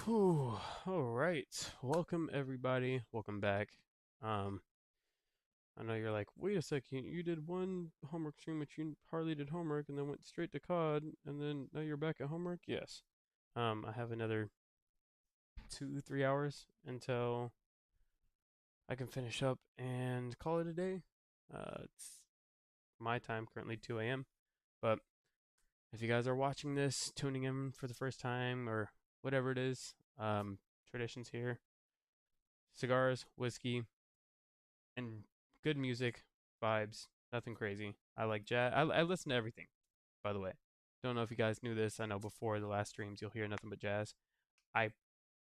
Whew. All right. Welcome everybody. Welcome back. Um, I know you're like, wait a second, you did one homework stream, but you hardly did homework, and then went straight to COD, and then now you're back at homework. Yes. I have another 2, 3 hours until I can finish up and call it a day. It's my time currently 2 a.m. But if you guys are watching this, tuning in for the first time or whatever it is, traditions here, cigars, whiskey, and good music, vibes, nothing crazy. I like jazz. I listen to everything, by the way. Don't know if you guys knew this. I know before the last streams, you'll hear nothing but jazz. I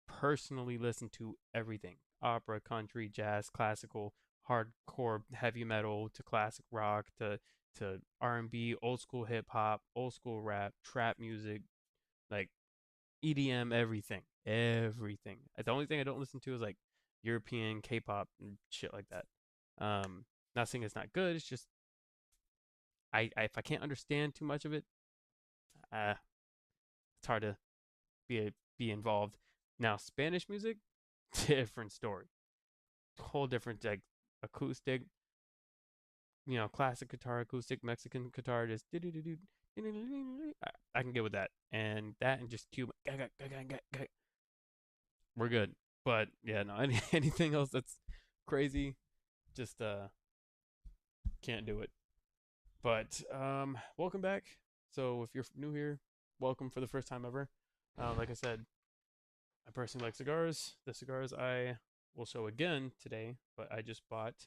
personally listen to everything: opera, country, jazz, classical, hardcore, heavy metal, to classic rock, to R&B, old school hip hop, old school rap, trap music, like EDM, everything, everything. The only thing I don't listen to is like European K-pop and shit like that. Um, Not saying it's not good. It's just I if I can't understand too much of it, uh, it's hard to be involved. Now Spanish music, different story, whole different like acoustic, classic guitar, acoustic Mexican guitar, just I can get with that, and just Cuban, we're good. But yeah, no, anything else that's crazy, just can't do it. But welcome back. So if you're new here, welcome for the first time ever. Like I said, I personally like cigars. The cigars I will show again today, but I just bought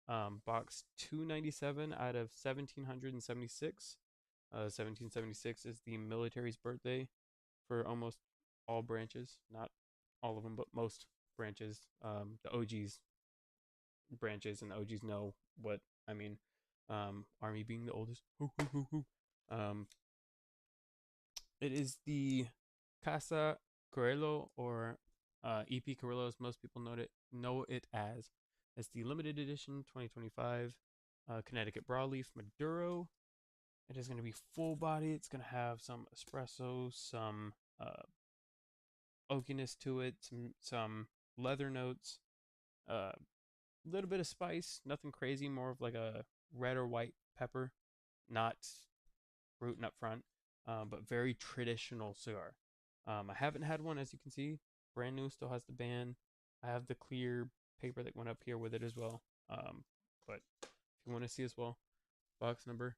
box 297 out of 1776. 1776 is the military's birthday for almost all branches, not all of them, but most branches. The OGs branches, and the OGs know what I mean. Army being the oldest. Um, it is the Casa Carrillo, or EP Carrillo, as most people know it as. It's the limited edition 2025 Connecticut Broadleaf Maduro. It is going to be full body. It's going to have some espresso, some oakiness to it, some leather notes, a little bit of spice, nothing crazy, more of like a red or white pepper, not rooting up front, but very traditional cigar. I haven't had one, as you can see, brand new, still has the band. I have the clear paper that went up here with it as well. But if you want to see as well, box number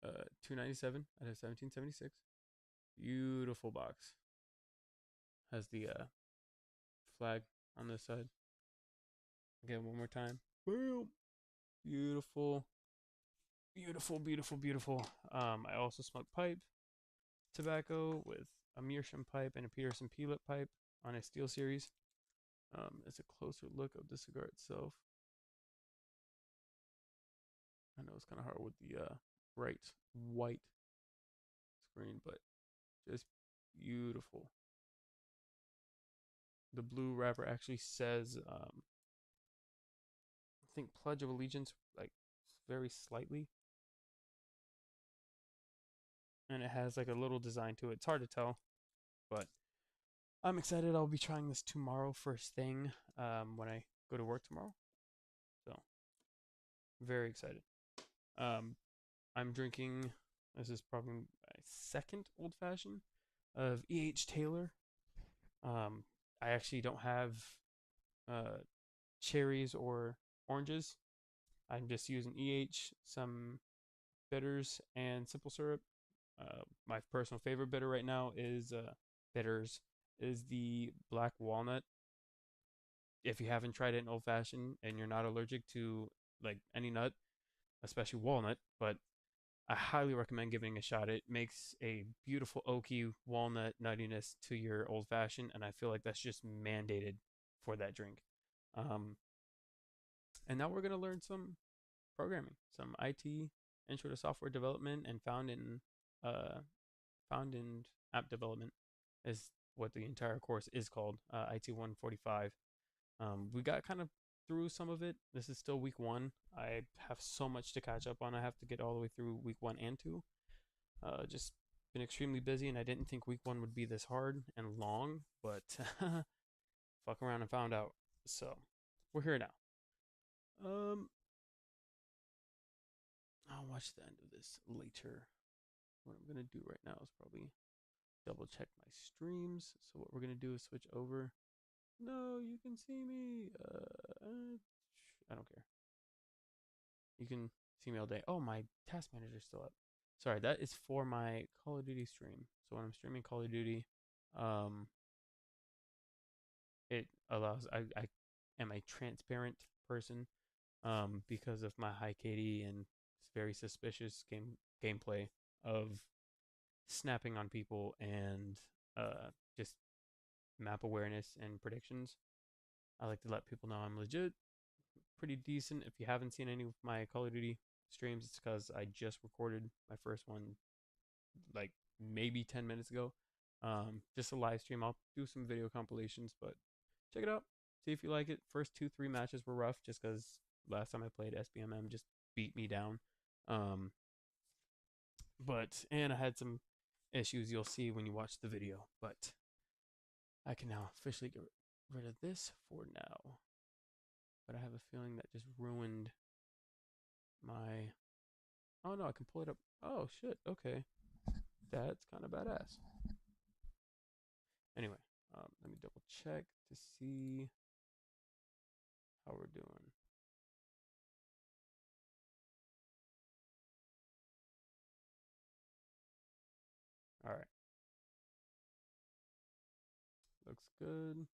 297 out of 1776. Beautiful box. Has the flag on this side. Again, one more time. Boom. Beautiful. Beautiful, beautiful, beautiful. I also smoke pipe tobacco with a Meerschaum pipe and a Peterson Peelet pipe on a Steel Series. It's a closer look of the cigar itself. I know it's kind of hard with the bright white screen, but just beautiful. The blue wrapper actually says, I think Pledge of Allegiance, like very slightly, and it has like a little design to it. It's hard to tell, but I'm excited. I'll be trying this tomorrow first thing when I go to work tomorrow. So very excited. Um, I'm drinking. This is probably my second old fashioned of E.H. Taylor. Um, I actually don't have uh, cherries or oranges. I'm just using EH, some bitters, and simple syrup. My personal favorite bitter right now is bitters is the black walnut. If you haven't tried it in old fashioned and you're not allergic to like any nut, especially walnut, but I highly recommend giving it a shot. It makes a beautiful oaky walnut nuttiness to your old fashioned, and I feel like that's just mandated for that drink. Um, and now we're gonna learn some programming, some IT, intro to software development, and uh, found in app development is what the entire course is called. IT 145. We got kind of through some of it. This is still week one. I have so much to catch up on. I have to get all the way through week one and two. Just been extremely busy, and I didn't think week one would be this hard and long, but fuck around and found out. So we're here now. Um, I'll watch the end of this later. What I'm gonna do right now is probably double check my streams. So what we're gonna do is switch over. No, you can see me. I don't care. You can see me all day. Oh, my task manager's still up. Sorry, that is for my Call of Duty stream. So when I'm streaming Call of Duty, um, it allows I am a transparent person because of my high KD and very suspicious gameplay of snapping on people and just map awareness and predictions. I like to let people know I'm legit, pretty decent. If you haven't seen any of my Call of Duty streams, it's because I just recorded my first one like maybe 10 minutes ago. Just a live stream. I'll do some video compilations, but check it out. See if you like it. First 2-3 matches were rough just because last time I played SBMM just beat me down. Um, and I had some issues you'll see when you watch the video, but I can now officially get rid of this for now. But I have a feeling that just ruined my. Oh no, I can pull it up. Oh shit, okay. That's kind of badass. Anyway, let me double check to see how we're doing. All right. Looks good.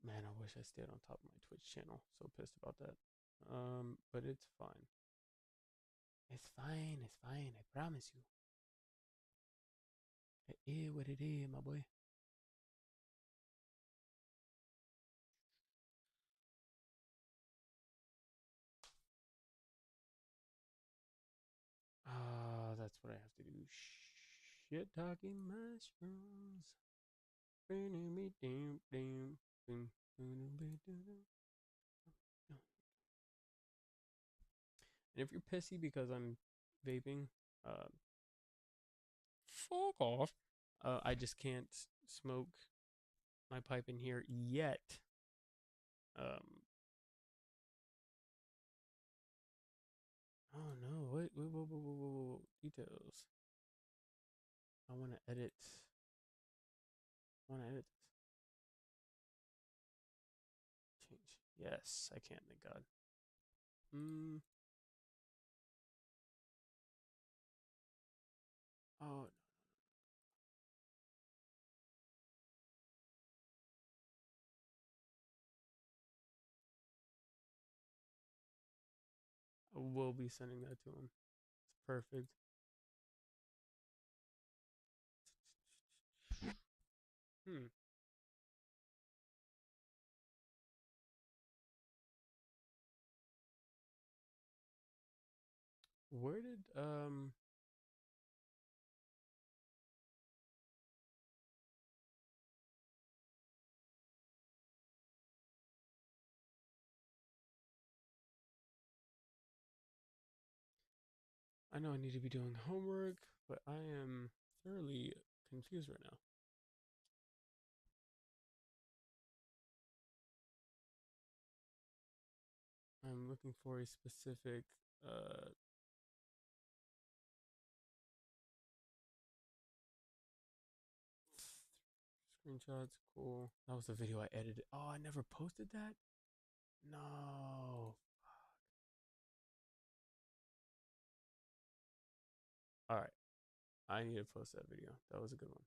Man, I wish I stayed on top of my Twitch channel. So pissed about that. But it's fine. It's fine. It's fine. I promise you. It is what it is, my boy. Ah, that's what I have to do. Shit talking mushrooms. And if you're pissy because I'm vaping, uh, fuck off. I just can't smoke my pipe in here yet. Um, oh no, wait, details. I want to edit. I want to edit this. Change. Yes, I can, thank God. Oh, I will be sending that to him. It's perfect. Hmm. Where did I know I need to be doing homework, but I am thoroughly confused right now. I'm looking for a specific screenshots. Cool. That was the video I edited. Oh, I never posted that? No. All right. I need to post that video. That was a good one.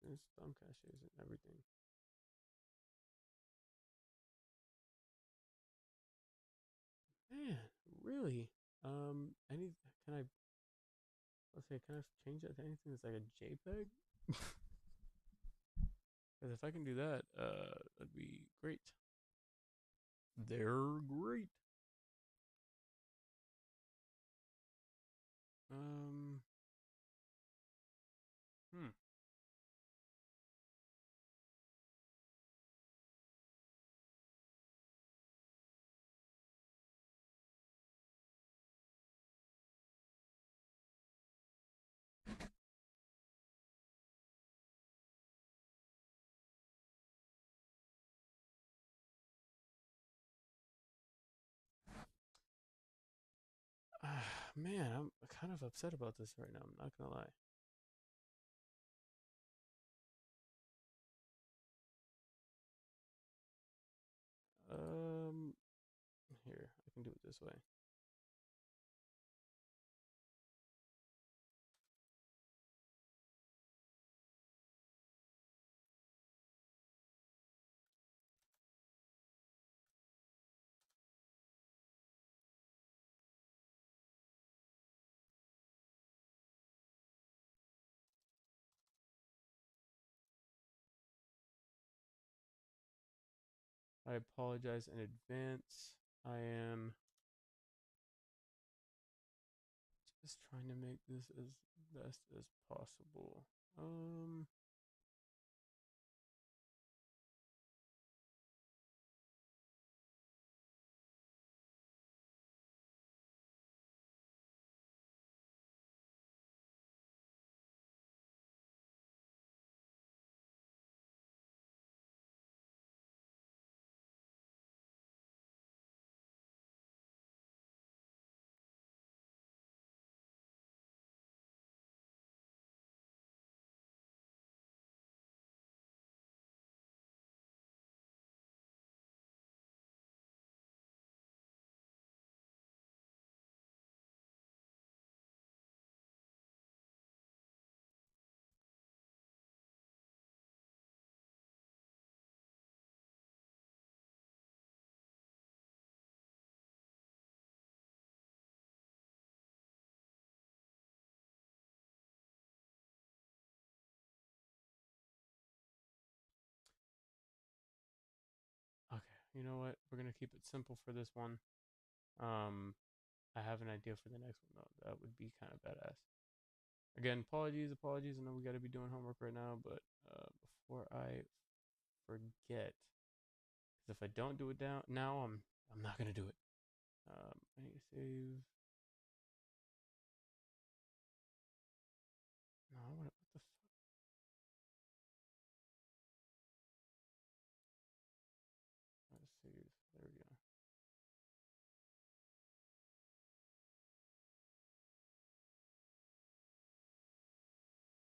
There's thumb caches and everything. Man, really? Any can I let's say can I change that to anything that's like a JPEG? Because if I can do that, that'd be great. They're great. Man, I'm kind of upset about this right now. I'm not gonna lie. Um, Here, I can do it this way. I apologize in advance. I am just trying to make this as best as possible. Okay, you know what? We're gonna keep it simple for this one. Um, I have an idea for the next one though. That would be kind of badass. Again, apologies. I know we got to be doing homework right now, but before I forget, because if I don't do it down now, I'm not gonna do it. I need to save. No, I want to. What the fuck? Let's save. There we go.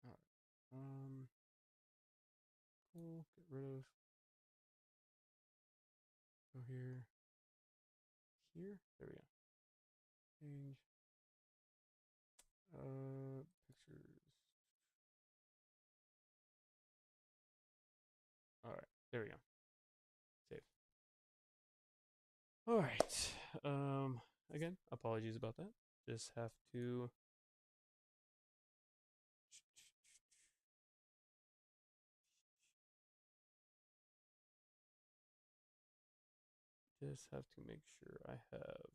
All right. Cool. Get rid of. Go here. Here. There we go. Change. Pictures. All right. There we go. Save. All right. Again, apologies about that. Just have to. Just have to make sure I have.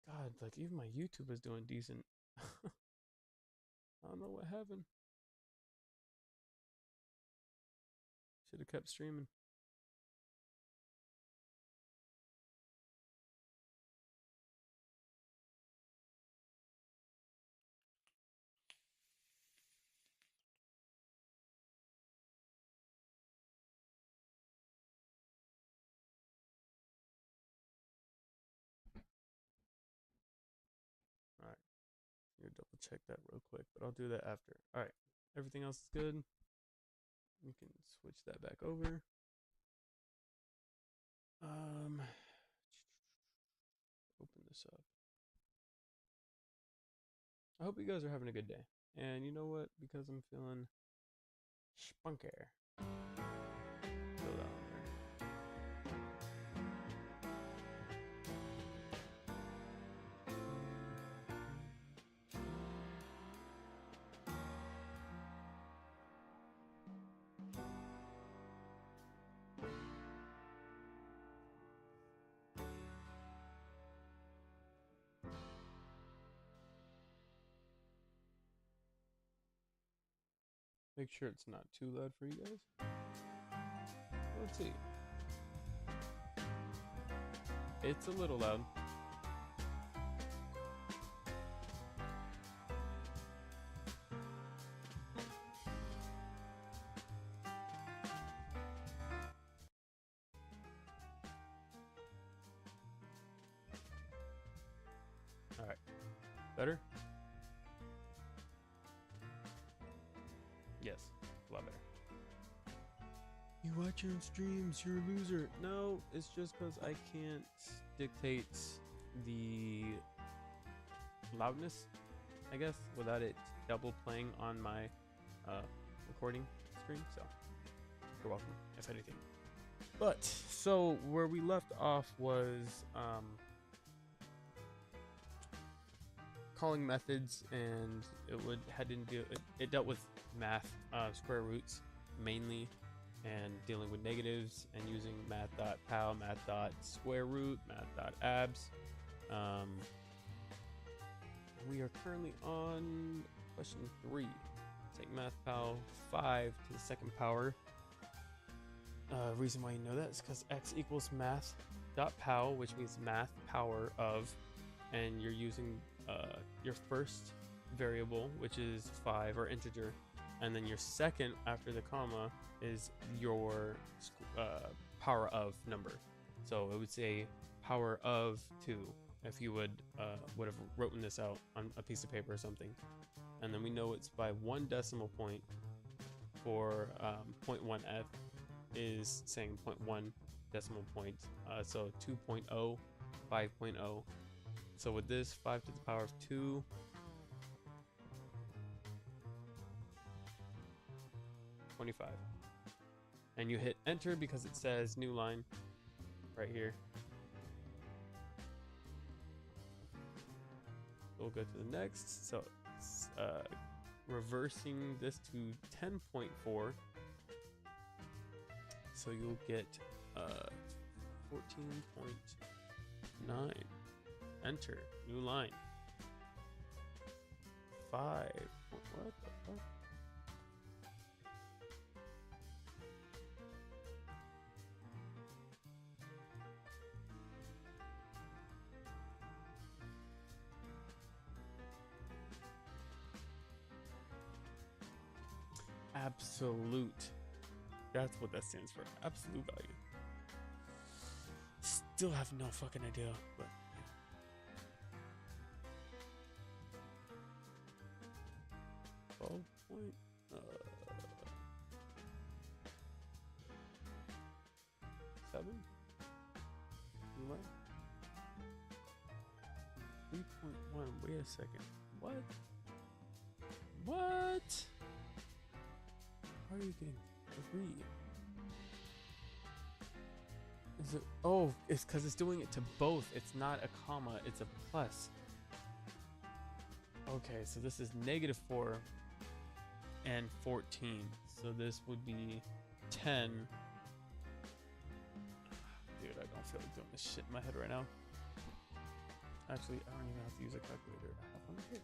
God, like even my YouTube is doing decent. I don't know what happened. Should have kept streaming. All right. You double check that real quick, but I'll do that after. All right. Everything else is good. We can switch that back over. Open this up. I hope you guys are having a good day. And you know what? Because I'm feeling spunky. Throw that on there. Make sure it's not too loud for you guys. Let's see. It's a little loud. Better? Yes, a lot better. You watch your own streams, you're a loser. No, it's just because I can't dictate the loudness, I guess, without it double playing on my recording stream. So you're welcome, if anything. But so where we left off was calling methods, and it dealt with math, square roots mainly, and dealing with negatives and using math.pal, math.square-root, math.abs. We are currently on question 3. Take math.pal 5 to the second power. Reason why you know that is because x equals math.pal, which means math power of, and you're using your first variable, which is 5 or integer, and then your second after the comma is your power of number. So it would say power of 2 if you would have written this out on a piece of paper or something. And then we know it's by 1 decimal point for 0.1f is saying 0.1 decimal point. So 2.0, 5.0. So with this, 5 to the power of 2, $25. And you hit enter because it says new line right here. We'll go to the next. So reversing this to 10.4. So you'll get 14.9. Enter new line. 5. What the fuck? Absolute. That's what that stands for. Absolute value. Still have no fucking idea, but yeah. 12 point 7. 3.1. Wait a second. What? What? How are you getting 3? Is it? Oh, it's because it's doing it to both. It's not a comma, it's a plus. Okay, so this is -4 and 14. So this would be 10. Dude, I don't feel like doing this shit in my head right now. Actually, I don't even have to use a calculator. I have one here.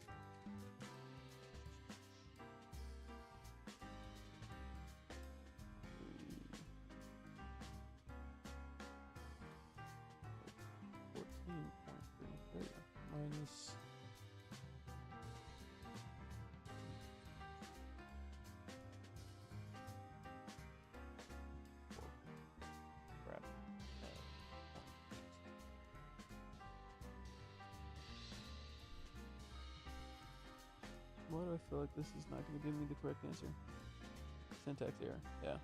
Minus crap. Why do I feel like this is not going to give me the correct answer? Syntax error. Yeah.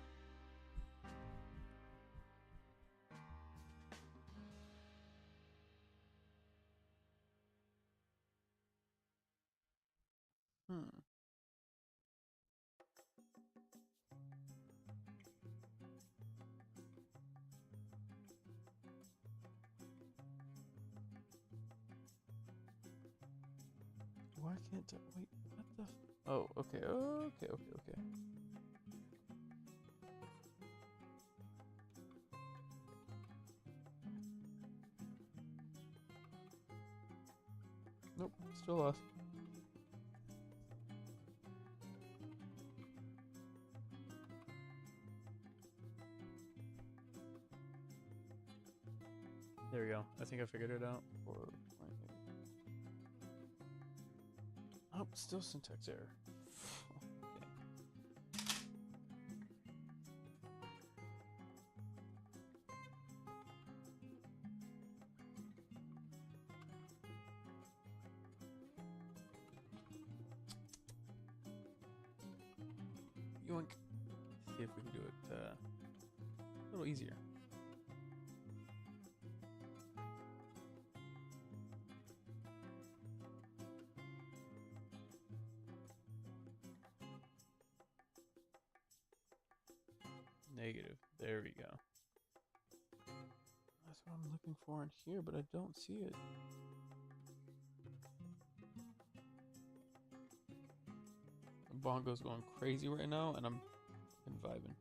Why can't I wait? What the? Oh, okay, okay. Nope, still lost. There we go. I think I figured it out. Oh, still syntax error. Yoink. See if we can do it a little easier. Negative. There we go. That's what I'm looking for in here, but I don't see it. The bongo's going crazy right now, and I'm vibing.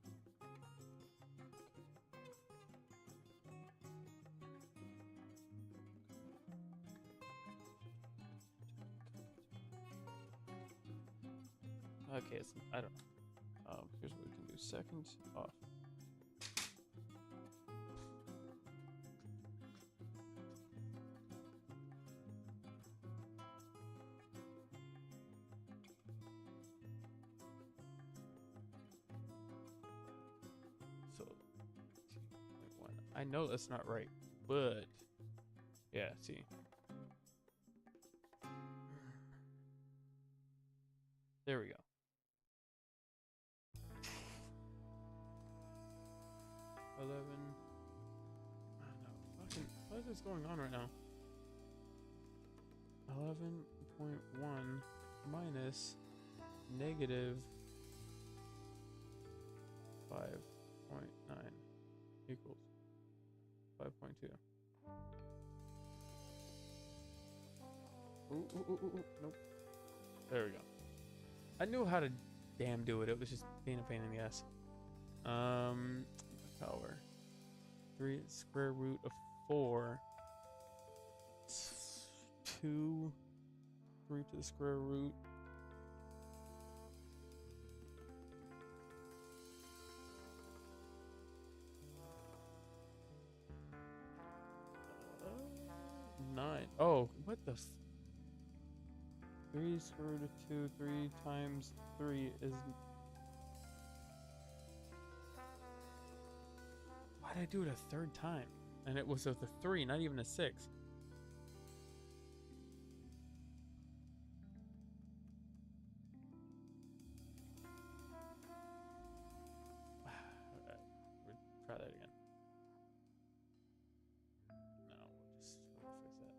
Okay, I don't know. Here's what we can do. Second off. So, 2.1. I know that's not right, but yeah, see. There we go. 11. I don't know. Fucking, what is going on right now? 11.1 minus negative 5.9 equals 5.2. Nope. There we go. I knew how to damn do it. It was just being a pain in the ass. Power. 3 square root of 4. 2. 3 to the square root. Nine. Oh, what the? 3 square root of 2. 3 times 3 is. Why did I do it a third time? And it was with a 3, not even a 6. Try that again. No, we'll just fix that.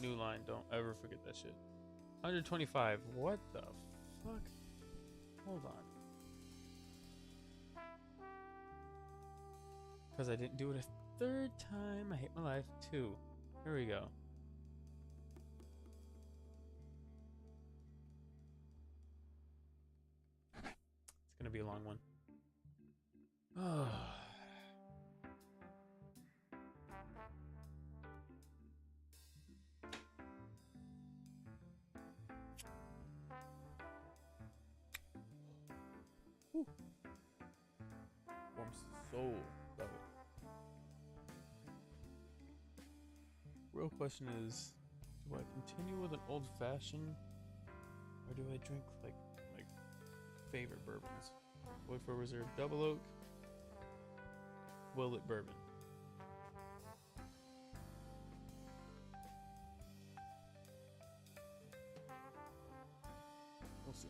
New line, don't ever forget that shit. 125. What the fuck? Hold on. Because I didn't do it a third time. I hate my life too. Here we go. It's gonna be a long one. Oh. Warm soul. Love it. Real question is, do I continue with an old fashioned, or do I drink like my favorite bourbons? Woodford Reserve Double Oak, Willet Bourbon. We'll see.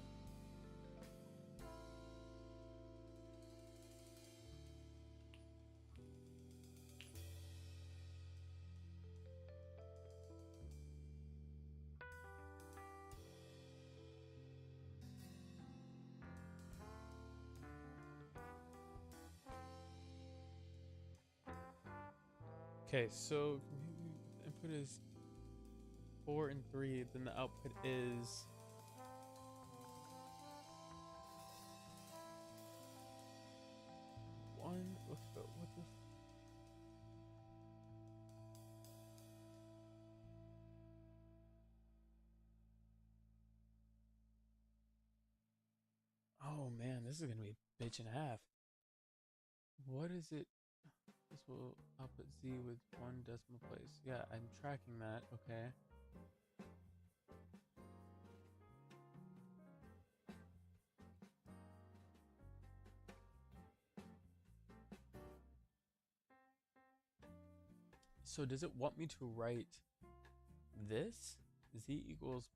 Okay, so input is 4 and 3, then the output is 1. What the? Oh man, this is gonna be a bitch and a half. What is it? This will output Z with 1 decimal place. Yeah, I'm tracking that. Okay. So does it want me to write this z equals,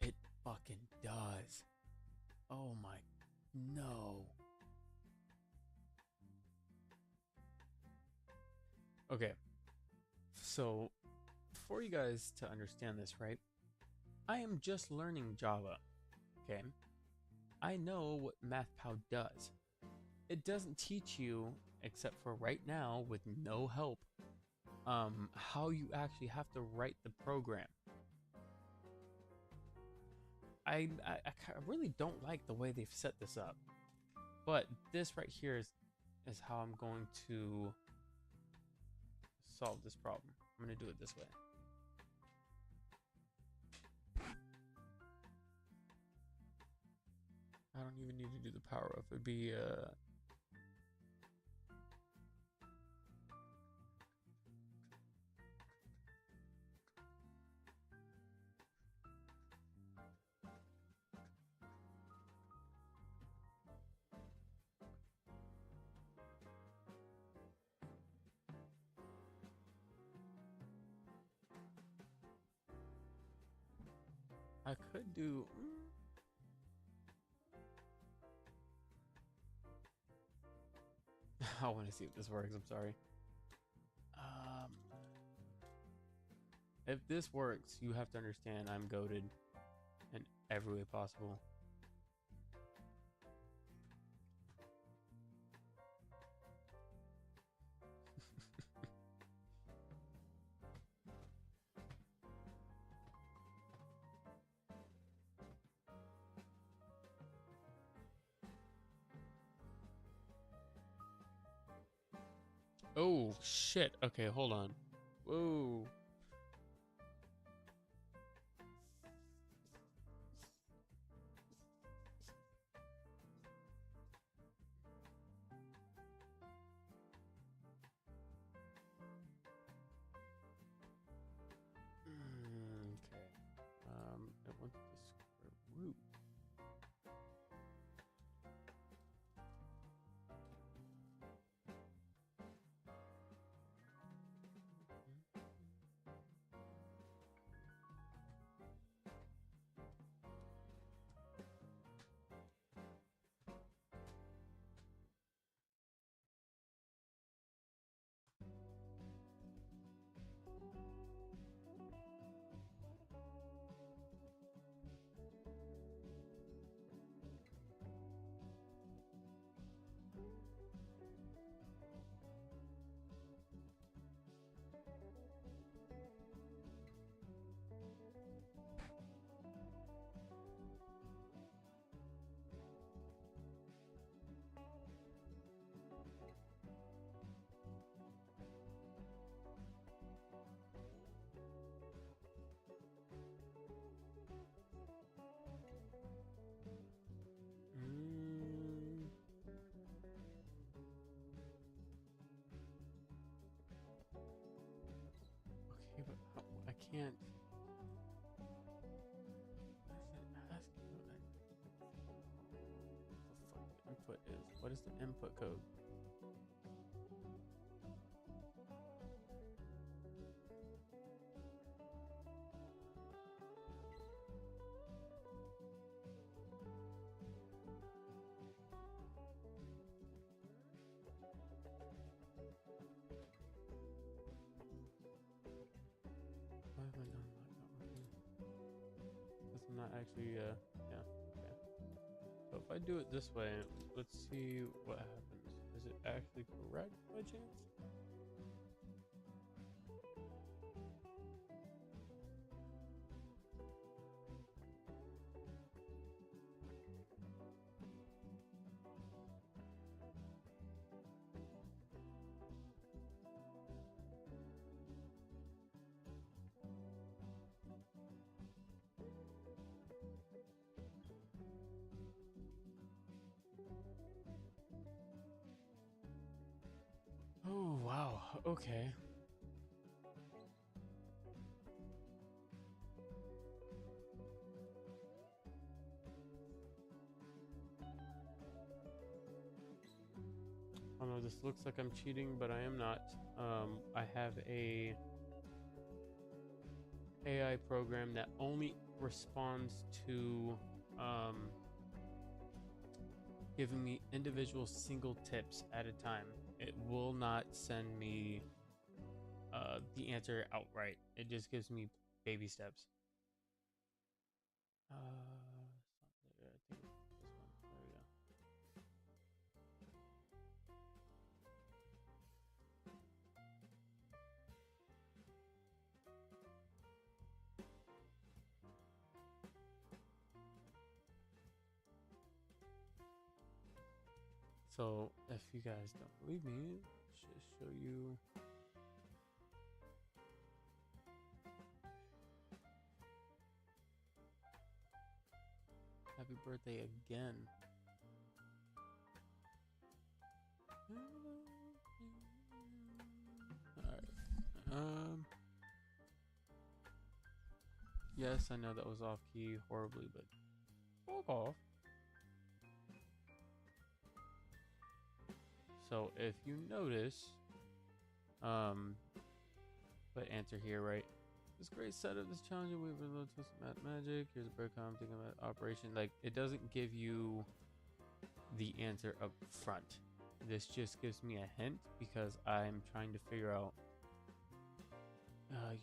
it fucking does. Oh my, no. Okay, so for you guys to understand this, right? I am just learning Java, okay? I know what MathPow does. It doesn't teach you, except for right now with no help, how you actually have to write the program. I really don't like the way they've set this up, but this right here is how I'm going to solve this problem. I'm going to do it this way. I don't even need to do the power up. It'd be I could do. I want to see if this works. I'm sorry. If this works, you have to understand I'm goated in every way possible. Oh shit. Okay, hold on. Whoa. Okay. It wants the square root. Okay, but I can't. What the fuck the input is? What is the input code? Why am I not working? Because I'm not actually, yeah, okay. So if I do it this way, let's see what happens. Is it actually correct by chance? Oh, wow. Okay. I know this looks like I'm cheating, but I am not. I have a AI program that only responds to giving me individual single tips at a time. It will not send me the answer outright. It just gives me baby steps. I think it's this one. There we go. So if you guys don't believe me, let's just show you. Happy birthday again. Alright. Yes, I know that was off key horribly, but fuck off. So if you notice, but answer here, right? This great setup, this challenging way for a little twist of math magic. Here's a breadcrumb, thinking about operation. Like, it doesn't give you the answer up front. This just gives me a hint because I'm trying to figure out.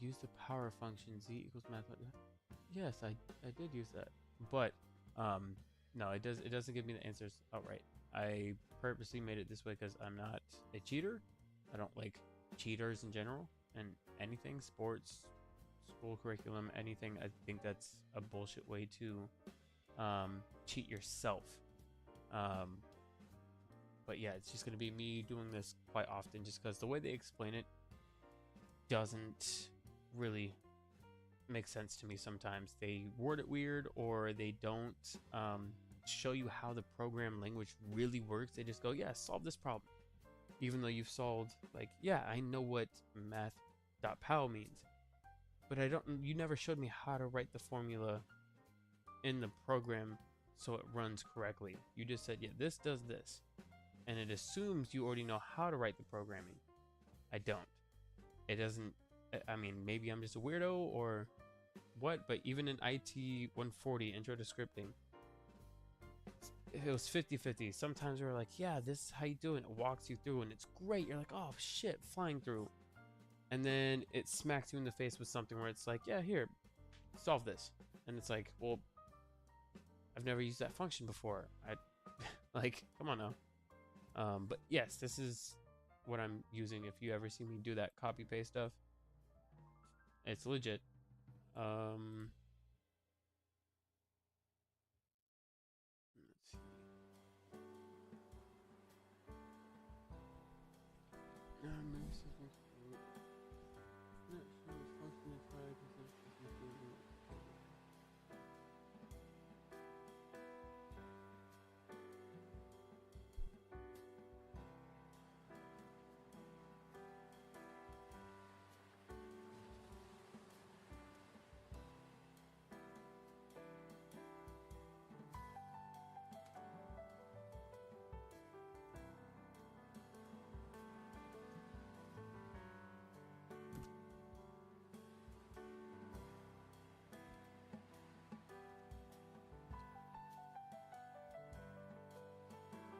Use the power function z equals math. Yes, I did use that, but no, it doesn't give me the answers outright. I purposely made it this way because I'm not a cheater. I don't like cheaters in general, and anything sports, school curriculum, anything. I think that's a bullshit way to cheat yourself. But yeah, it's just gonna be me doing this quite often, just because the way they explain it doesn't really make sense to me. Sometimes they word it weird, or they don't show you how the program language really works. They just go, yeah, solve this problem, even though you've solved, like, yeah, I know what math.pow means, but you never showed me how to write the formula in the program so it runs correctly. You just said, yeah, this does this, and it assumes you already know how to write the programming. I don't. It doesn't. I mean, maybe I'm just a weirdo or what, but even in IT 140 intro to scripting, it was 50-50. Sometimes we were like, yeah, this is how you do it. It walks you through and it's great. You're like, oh shit, flying through. And then it smacks you in the face with something where it's like, yeah, here, solve this. And it's like, well, I've never used that function before. Like, come on now. But yes, this is what I'm using. If you ever see me do that copy paste stuff, it's legit. Let's see. Maybe something. Not sure which function to try because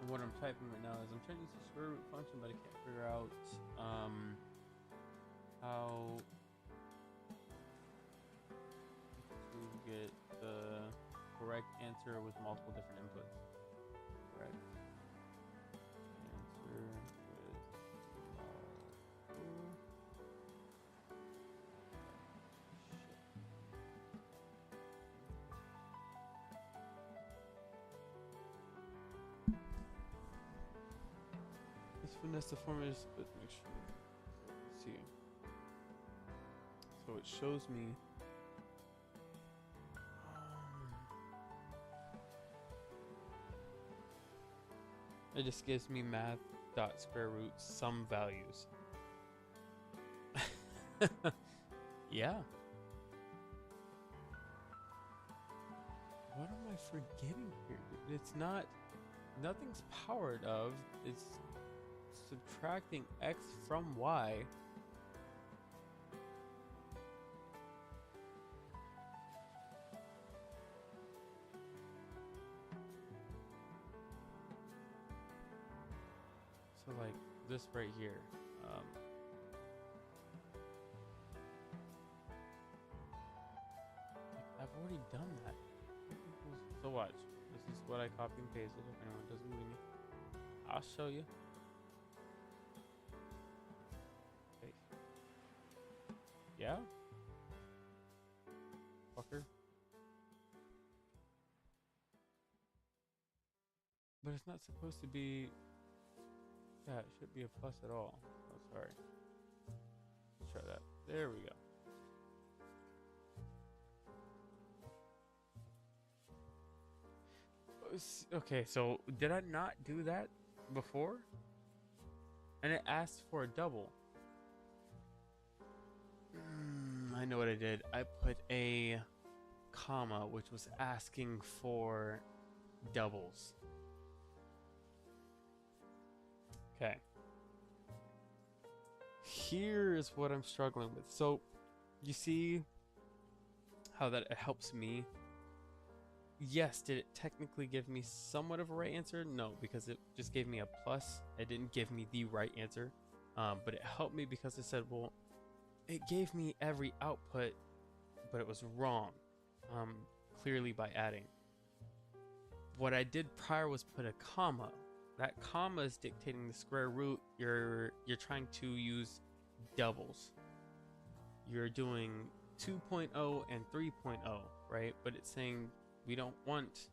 what I'm typing right now is I'm trying to use the square root function, but I can't figure out how to get the correct answer with multiple different inputs. Correct answer with multiple. Let's finesse the formula, but make sure. Let's see. So it shows me. It just gives me math dot square root some values. Yeah. What am I forgetting here? It's not. Nothing's powered of. It's subtracting x from y. So like this right here. I've already done that. So watch. This is what I copy and pasted. If anyone doesn't believe me, I'll show you. Paste. Yeah? Fucker. But it's not supposed to be. Yeah, it should be a plus at all. Oh, sorry. Let's try that. There we go. Okay, so did I not do that before? And it asked for a double. I know what I did. I put a comma, which was asking for doubles. Okay. Here is what I'm struggling with. So, you see how that helps me? Yes, did it technically give me somewhat of a right answer? No, because it just gave me a plus. It didn't give me the right answer. But it helped me because it said, well, it gave me every output, but it was wrong. Clearly by adding. What I did prior was put a comma. That comma is dictating the square root. You're trying to use doubles. You're doing 2.0 and 3.0, right? But it's saying we don't want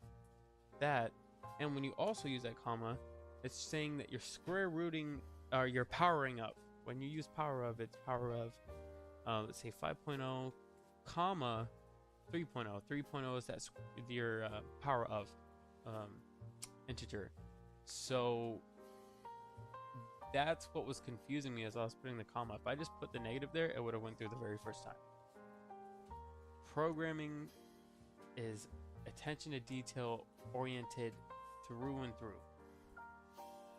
that. And when you also use that comma, it's saying that you're square rooting or you're powering up. When you use power of, it's power of, let's say 5.0, comma 3.0. 3.0 is that your power of integer. So that's what was confusing me as I was putting the comma. If I just put the negative there, it would have went through the very first time. Programming is attention to detail oriented through and through.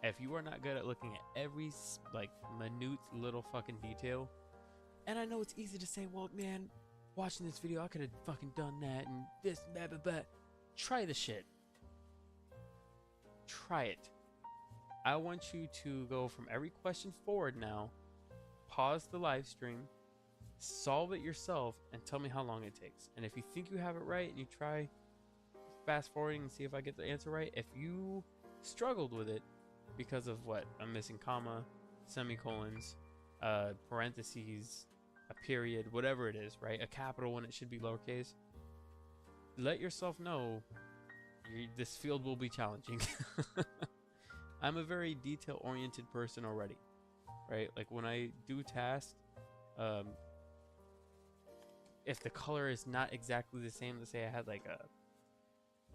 If you are not good at looking at every like minute little fucking detail, and I know it's easy to say, well, man, watching this video, I could have fucking done that and this, blah, blah, blah. Try the shit. Try it. I want you to go from every question forward now, pause the live stream, solve it yourself, and tell me how long it takes. And if you think you have it right and you try fast forwarding and see if I get the answer right, if you struggled with it because of what? I'm missing comma, semicolons, parentheses, a period, whatever it is, right? A capital when it should be lowercase. Let yourself know this field will be challenging. I'm a very detail-oriented person already, right? Like when I do tasks, if the color is not exactly the same, let's say I had like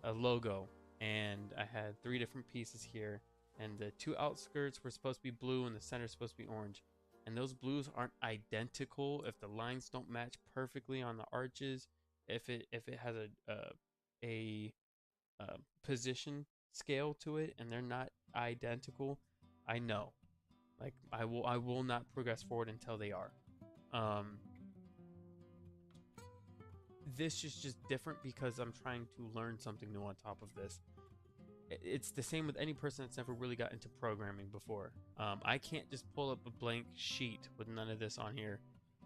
a logo and I had 3 different pieces here, and the 2 outskirts were supposed to be blue and the center is supposed to be orange, and those blues aren't identical, if the lines don't match perfectly on the arches, if it has a position scale to it and they're not identical, I know, like I will not progress forward until they are. This is just different because I'm trying to learn something new on top of this. It's the same with any person that's never really got into programming before. I can't just pull up a blank sheet with none of this on here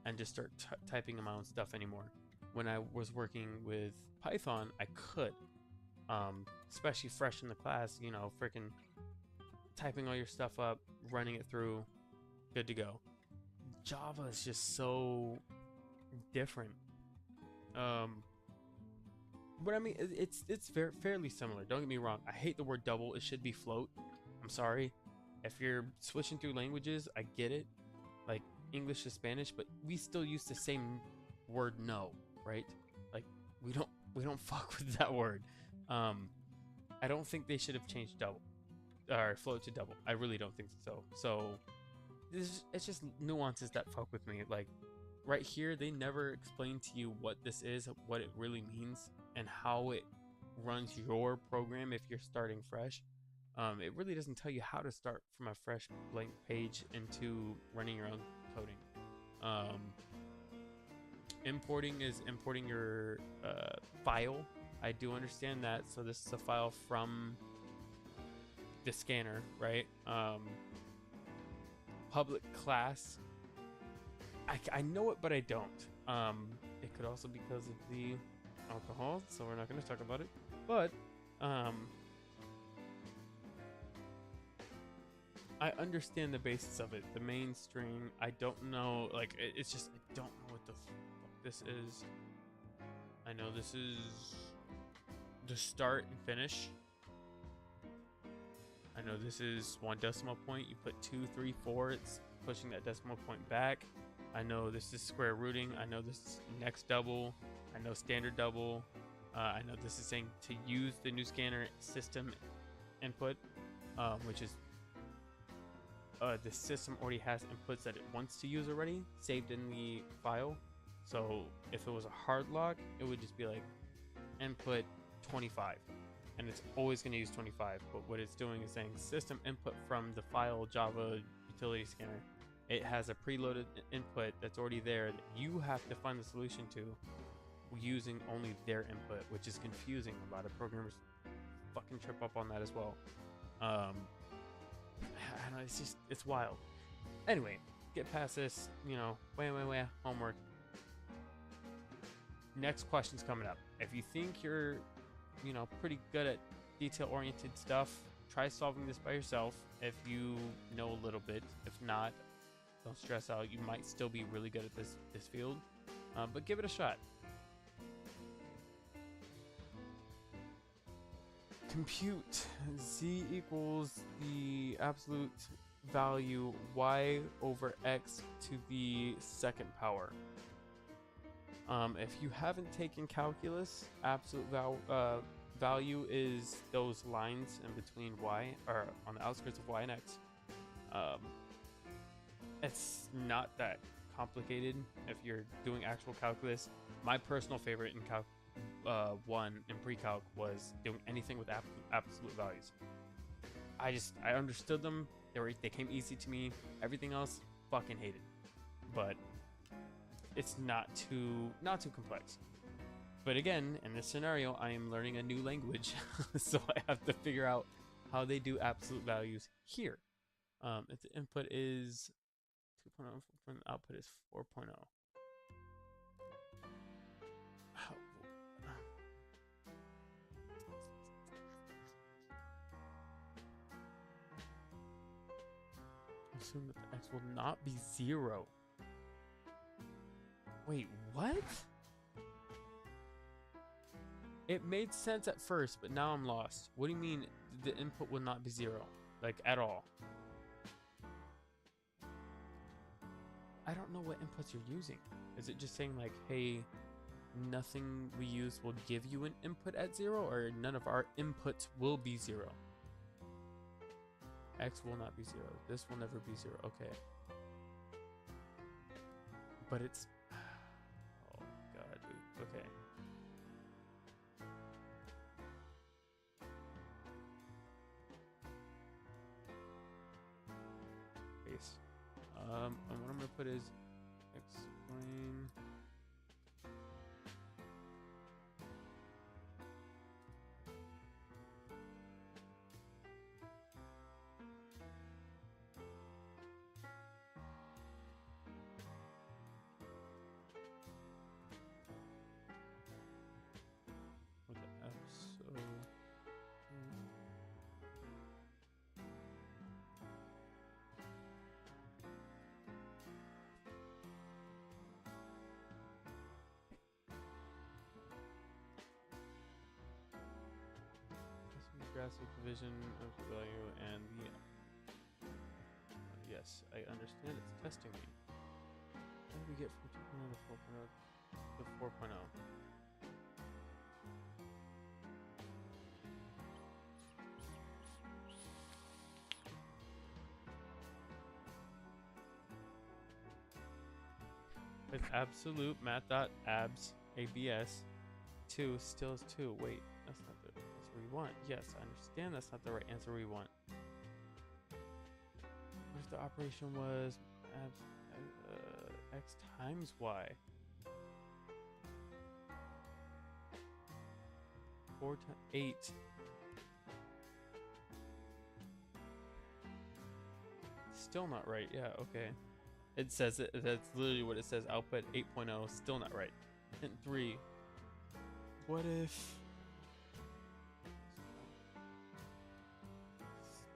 and just start typing my own stuff anymore. When I was working with Python, I could, especially fresh in the class, you know, freaking typing all your stuff up, running it through, good to go. Java is just so different. But I mean, it's fairly similar. Don't get me wrong. I hate the word double. It should be float. I'm sorry. If you're switching through languages, I get it. Like English to Spanish, but we still use the same word no, right? Like we don't fuck with that word. I don't think they should have changed double or float to double. I really don't think so. So it's just nuances that fuck with me. Like right here, they never explain to you what this is, what it really means, and how it runs your program if you're starting fresh. It really doesn't tell you how to start from a fresh blank page into running your own coding. Importing is importing your file. I do understand that. So this is a file from the scanner, right? public class. I know it, but I don't. It could also be because of the alcohol, so we're not going to talk about it. But I understand the basis of it. The main string, I don't know. Like, it's just, I don't know what the fuck this is. I know this is the start and finish. I know this is 1 decimal point. You put 2, 3, 4. It's pushing that decimal point back. I know this is square rooting. I know this is next double. I know standard double. I know this is saying to use the new scanner system input, which is the system already has inputs that it wants to use already saved in the file. So if it was a hard lock, it would just be like input 25, and it's always going to use 25. But what it's doing is saying system input from the file Java utility scanner. It has a preloaded input that's already there that you have to find the solution to using only their input, which is confusing. A lot of programmers fucking trip up on that as well. I don't know, it's wild. Anyway, get past this, you know, homework. Next question's coming up. If you think you're, you know, pretty good at detail-oriented stuff, try solving this by yourself if you know a little bit. If not, don't stress out. You might still be really good at this field, but give it a shot. Compute z equals the absolute value y over x to the second power. If you haven't taken calculus, absolute value is those lines in between y, or on the outskirts of y and x. It's not that complicated if you're doing actual calculus. My personal favorite in pre-calc was doing anything with absolute values. I understood them. They came easy to me. Everything else, fucking hated. But it's not too complex. But again, in this scenario, I am learning a new language, so I have to figure out how they do absolute values here. If the input is 2.0, the output is 4.0. Assume that the x will not be 0. Wait, what? It made sense at first, but now I'm lost. What do you mean the input will not be 0? Like, at all? I don't know what inputs you're using. Is it just saying like, hey, nothing we use will give you an input at 0, or none of our inputs will be 0? X will not be 0. This will never be 0. Okay. But it's... Oh, God, dude. Okay. Base. And what I'm going to put is explain... Graphic division of the value and the yes, I understand it's testing me. How do we get from 2.0 to 4.0 to 4.0? With absolute math.abs abs 2 still is 2. Wait, that's not the answer we want. Yes, I understand that's not the right answer we want. What if the operation was x times y? 4 times 8. Still not right. Yeah, okay. It says it. That's literally what it says. Output 8.0. Still not right. Hint 3. What if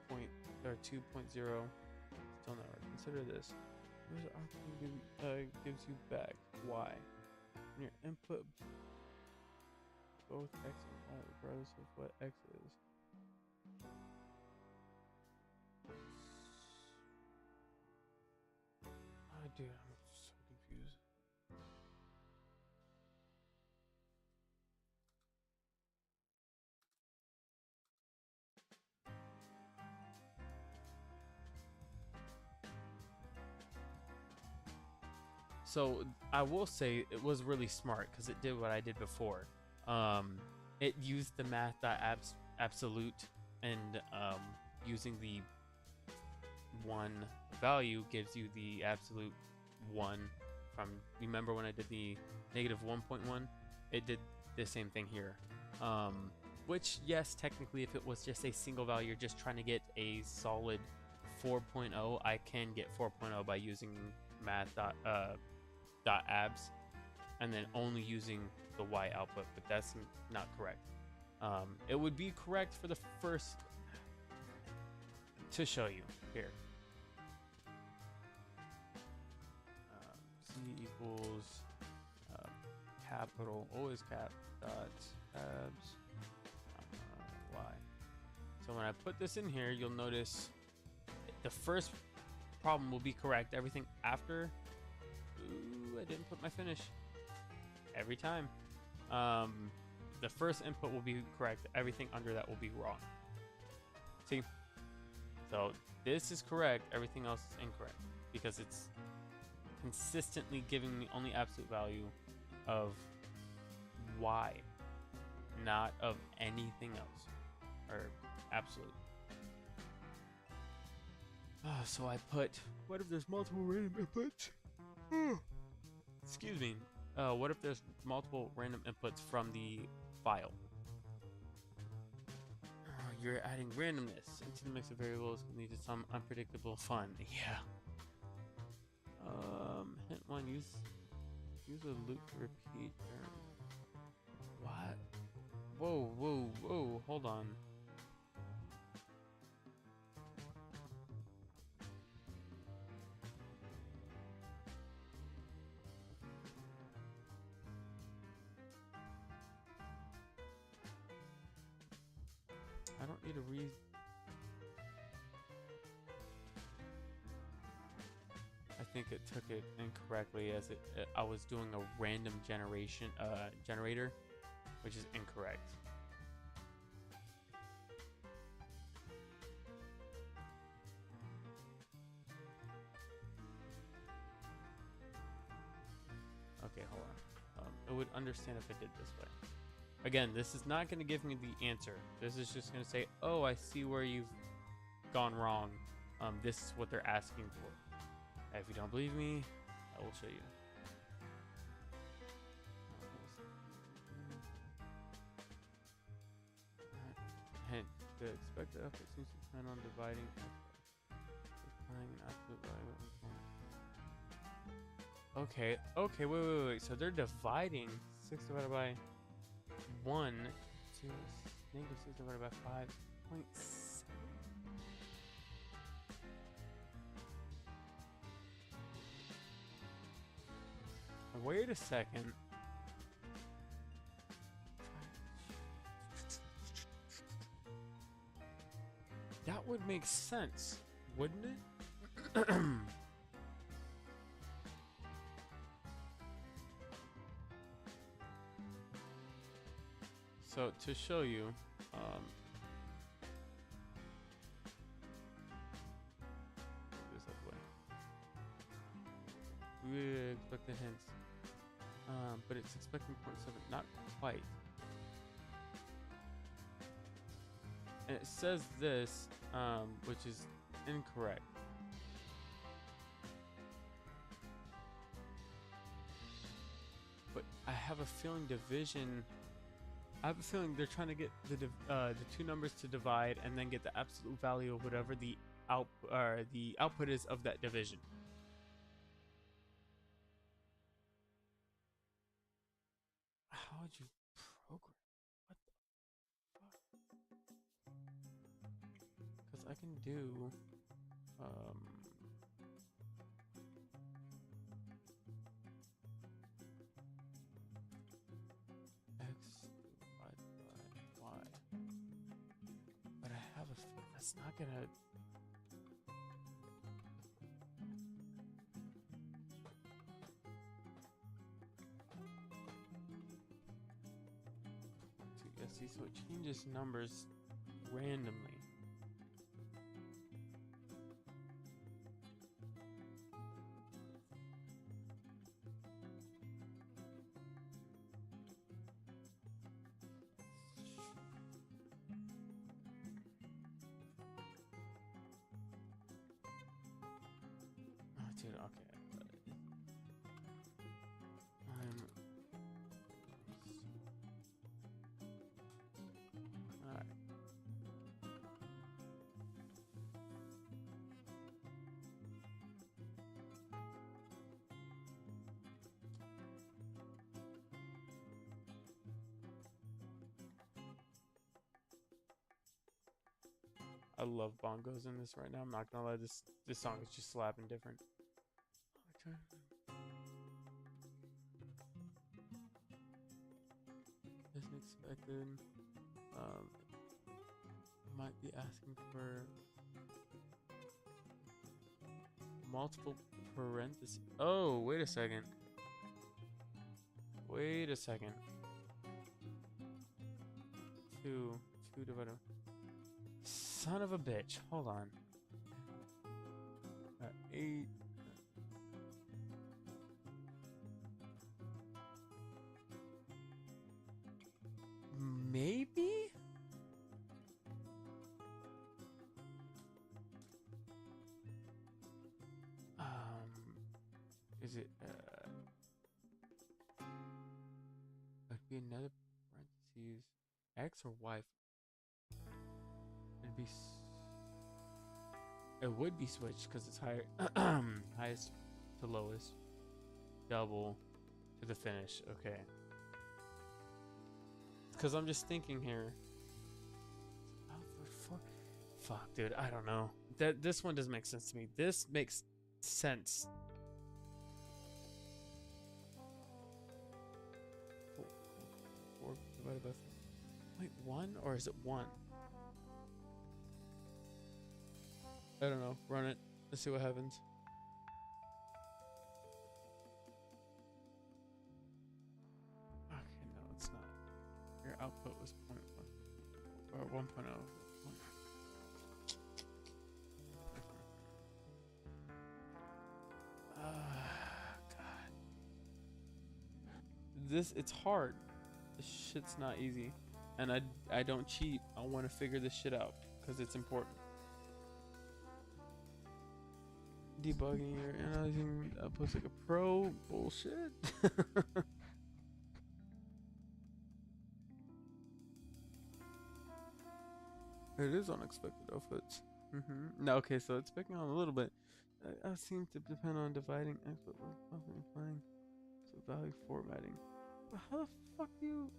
point or 2.0? Still not right. Consider this. What does output gives you back? Y. When your input both x and y, regardless of what x is. Oh, dude, I'm so confused. So I will say it was really smart because it did what I did before. It used the math.absolute and using the one value gives you the absolute one from, remember when I did the negative 1.1? It did the same thing here. Which, yes, technically if it was just a single value, you're just trying to get a solid 4.0, I can get 4.0 by using math.abs and then only using the y output, but that's not correct. It would be correct for the first, to show you here. C equals capital, always cap, dot abs, y. So when I put this in here, you'll notice the first problem will be correct. Everything after, ooh, I didn't put my finish. Every time. The first input will be correct. Everything under that will be wrong. See? So this is correct. Everything else is incorrect because it's consistently giving me only absolute value of y, not of anything else, or absolute. So I put, what if there's multiple random inputs? Excuse me. What if there's multiple random inputs from the file? You're adding randomness into the mix of variables, lead to some unpredictable fun. Yeah. Hint 1, use a loop to repeat. What? Whoa, hold on. I don't need to read. I think it took it incorrectly as I was doing a random generator, which is incorrect. Okay, hold on. It would understand if I did this way. Again, this is not going to give me the answer. This is just going to say, oh, I see where you've gone wrong. This is what they're asking for. If you don't believe me, I will show you. Hint, the expected output seems to depend on dividing applying an absolute value. Okay, wait. So they're dividing 6 divided by 1 to negative 6 divided by 5.7. Wait a second. That would make sense, wouldn't it? So to show you, this other way. We expect the hints, but it's expecting 0.7, not quite. And it says this, which is incorrect. But I have a feeling division. I have a feeling they're trying to get the two numbers to divide and then get the absolute value of whatever the the output is of that division. How would you program? What the fuck? Because I can do x divided by y, but I have a that's not gonna. See, so it changes numbers randomly. Oh, dude, okay. Alright. I love bongos in this right now. I'm not gonna lie, this song is just slapping different. Okay. Isn't expected. Might be asking for multiple parentheses. Oh, wait a second. Wait a second. 2 divided. Son of a bitch. Hold on. 8. Maybe? Is it it'd be another parentheses X or Y? It'd be it would be switched because it's higher highest to lowest, double to the finish. Okay. Because I'm just thinking here. Fuck, dude, I don't know. This one doesn't make sense to me. This makes sense. 4 divided by 4. Wait, 1 or is it 1? I don't know. Run it. Let's see what happens. Okay, no, it's not. Your output was 0.1 or 1.0. God. It's hard. This shit's not easy. And I don't cheat. I want to figure this shit out because it's important. Debugging or analyzing outputs like a pro. Bullshit. It is unexpected outputs. No, okay, so it's picking on a little bit. I seem to depend on dividing output with applying so value formatting. But how the fuck do you?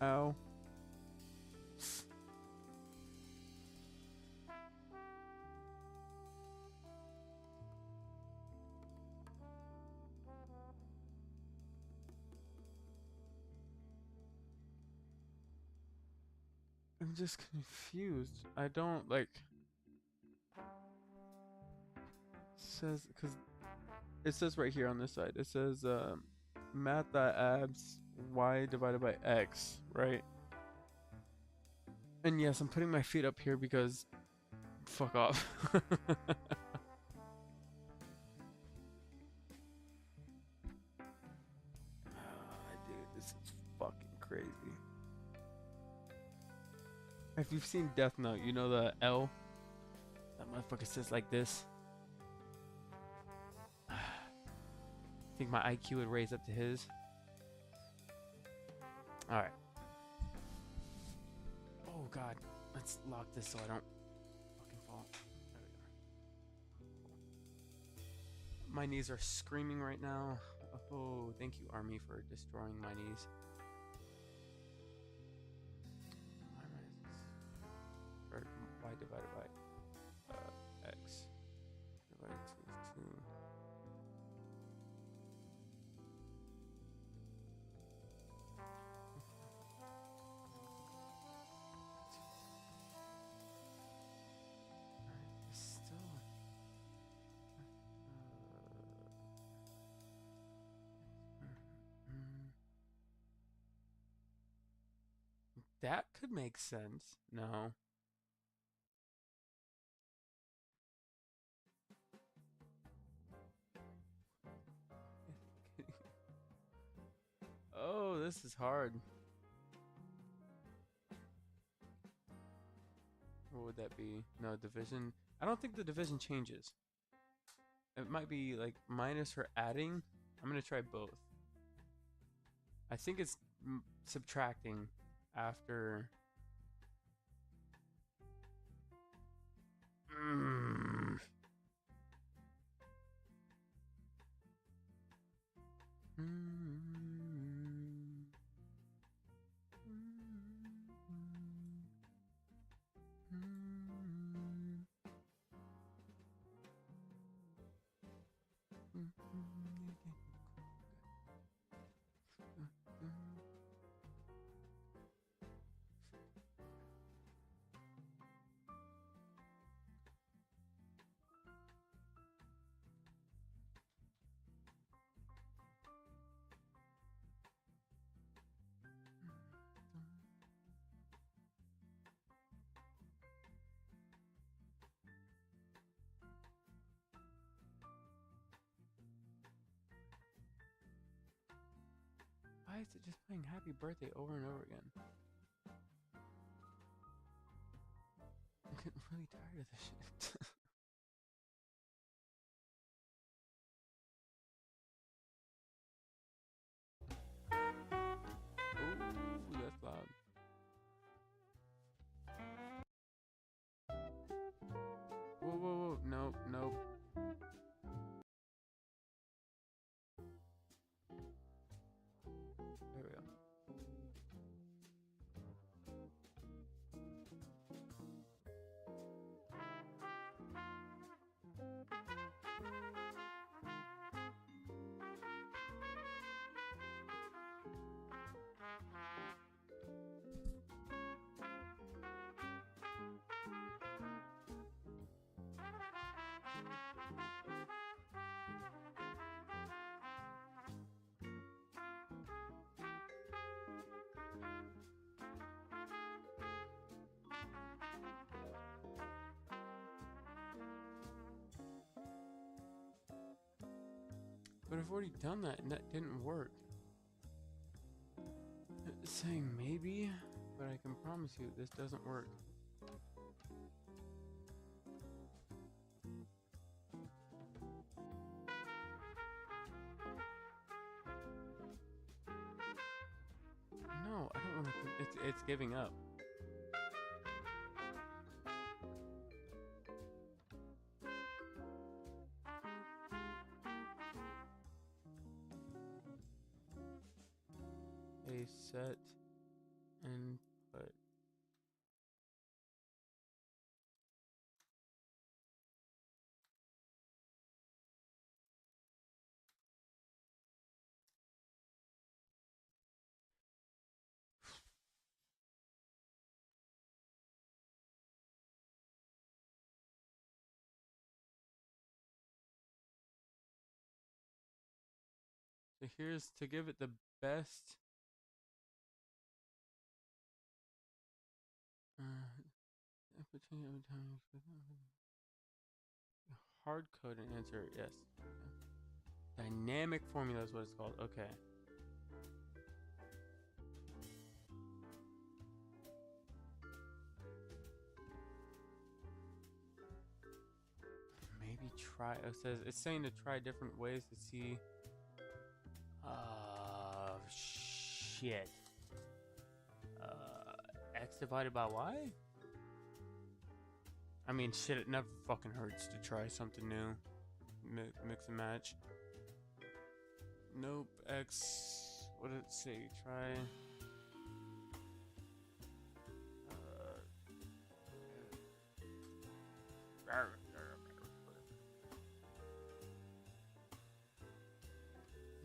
Ow. I'm just confused. I don't like. Says because it says right here on this side. It says math.abs y divided by x, right? And yes, I'm putting my feet up here because fuck off. Dude, this is fucking crazy. If you've seen Death Note, you know the L? That motherfucker says like this. I think my IQ would raise up to his. All right. Oh God, let's lock this so I don't fucking fall. There we are. My knees are screaming right now. Oh, thank you, Army, for destroying my knees. Why am I? Or y divided by x divided to 2. Still. That could make sense. No. Oh, this is hard. What would that be? No, division. I don't think the division changes. It might be like minus or adding. I'm going to try both. I think it's subtracting after. Mm. Why is it just playing Happy Birthday over and over again? I'm getting really tired of this shit. Ooh, that's loud. Whoa, whoa, whoa. Nope, nope. There we go. But I've already done that and that didn't work. It's saying maybe, but I can promise you this doesn't work. No, I don't want to. It's giving up. A set input. So here's to give it the best. Hard code and answer, yes. Dynamic formula is what it's called. Okay. Maybe try. It says it's saying to try different ways to see. Shit. X divided by Y? I mean, shit, it never fucking hurts to try something new. Mix and match. Nope, X. What did it say? Try.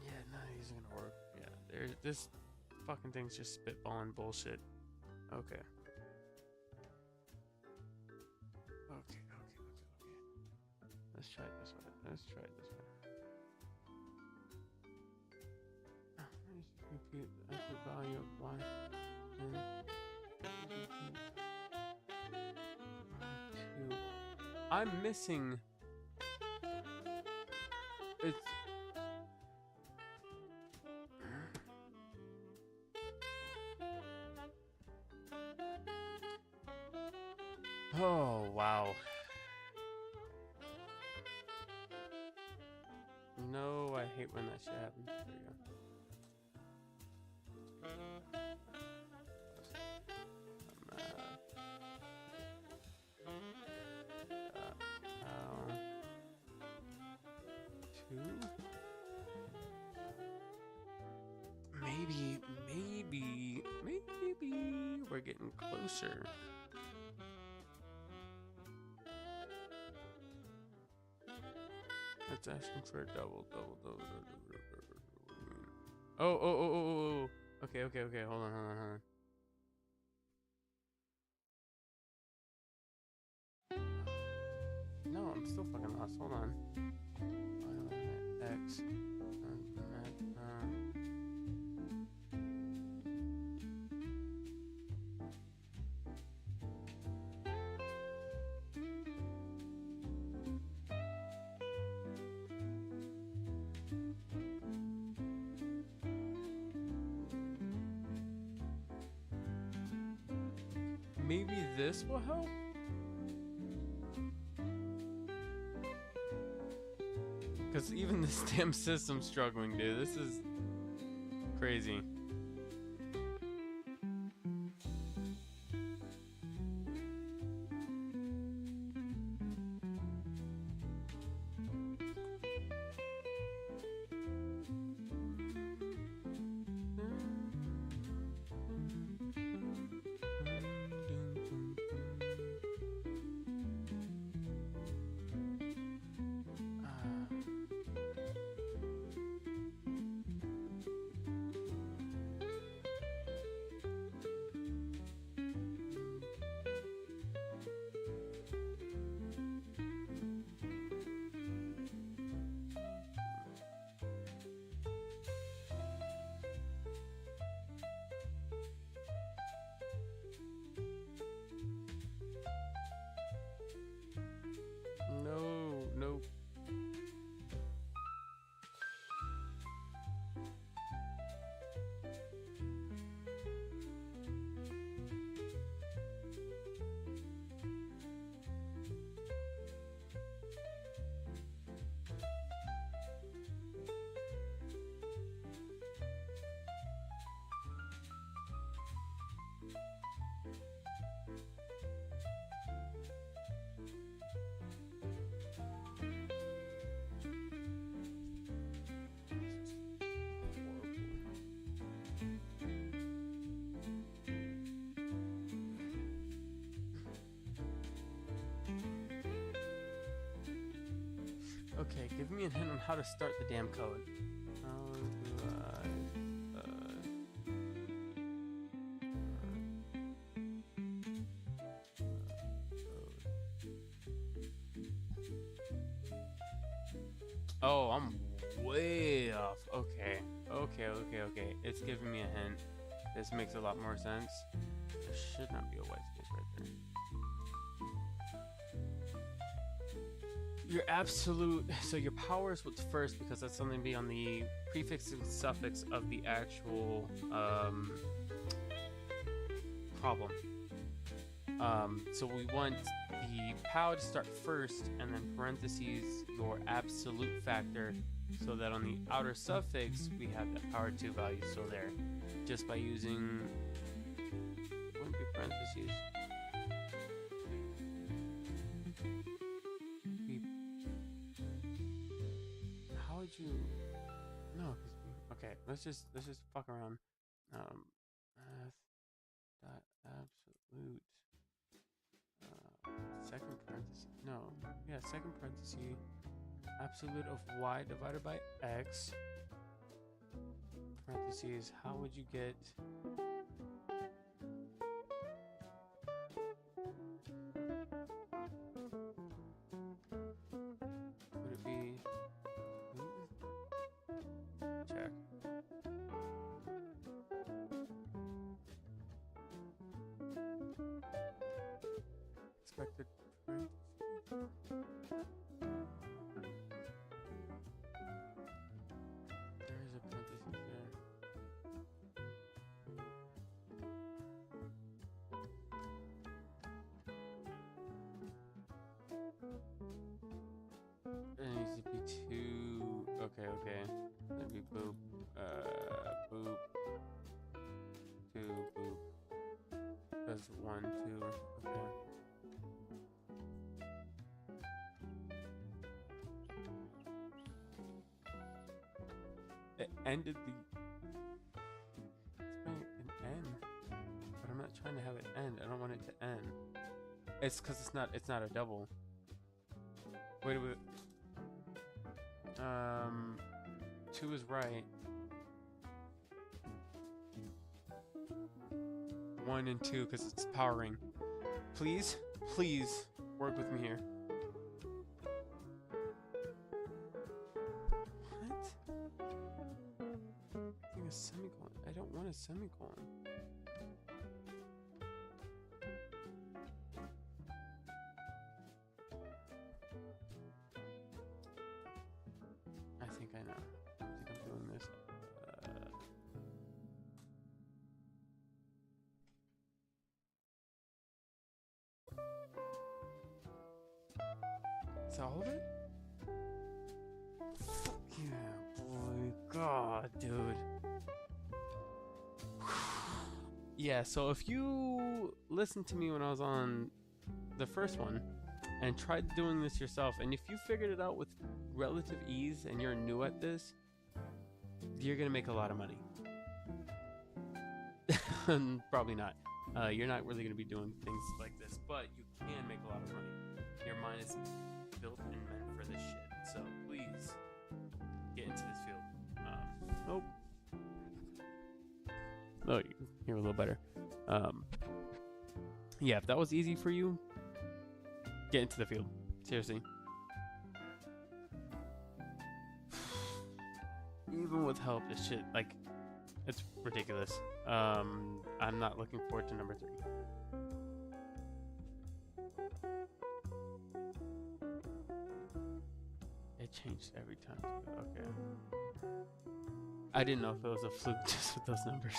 Yeah, no, he's gonna work. Yeah, this fucking thing's just spitballing bullshit. Okay. Okay. Let's try it this way. Repeat the effort value of y and 2. I'm missing. It's. Oh, wow. No, I hate when that shit happens. There we go. Maybe we're getting closer. It's asking for a double. Oh. Okay. Hold on. No, I'm still fucking lost. Hold on. X. Maybe this will help? Because even this damn system's struggling, dude. This is crazy. Nope. Okay, give me a hint on how to start the damn code. How do I Oh, I'm way off. Okay. It's giving me a hint. This makes a lot more sense. There should not be a white space right there. Your absolute, so your power is what's first because that's something to be on the prefix and suffix of the actual problem. So we want the power to start first and then parentheses your absolute factor so that on the outer suffix we have that power 2 value still there just by using parentheses. We, how would you? No, 'cause okay. Let's just fuck around. Math dot absolute. Second parenthesis. No. Yeah, second parenthesis. Absolute of y divided by x. Parentheses. How would you get? Would it be? Check. Expected. There is a parenthesis there. It needs to be 2. Okay. That'd be boop. Boop. 2, boop. That's 1, 2. Okay. It ended the. It's an N, but I'm not trying to have it end. I don't want it to end. It's because it's not a double. Wait. 2 is right. 1 and 2 because it's powering. Please work with me here. What? I think a semicolon. I don't want a semicolon. I think I know. I think I'm doing this. Is that all of it? Fuck yeah, boy. God, dude. Yeah, so if you listened to me when I was on the first one and tried doing this yourself, and if you figured it out with relative ease and you're new at this, you're gonna make a lot of money. Probably not. You're not really gonna be doing things like this, but you can make a lot of money. Your mind is built and meant for this shit, so please get into this field. Nope. Oh, you hear a little better. Yeah, if that was easy for you, get into the field. Seriously. Even with help, this shit, like, it's ridiculous. I'm not looking forward to number 3. It changed every time. Okay. I didn't know if it was a fluke just with those numbers.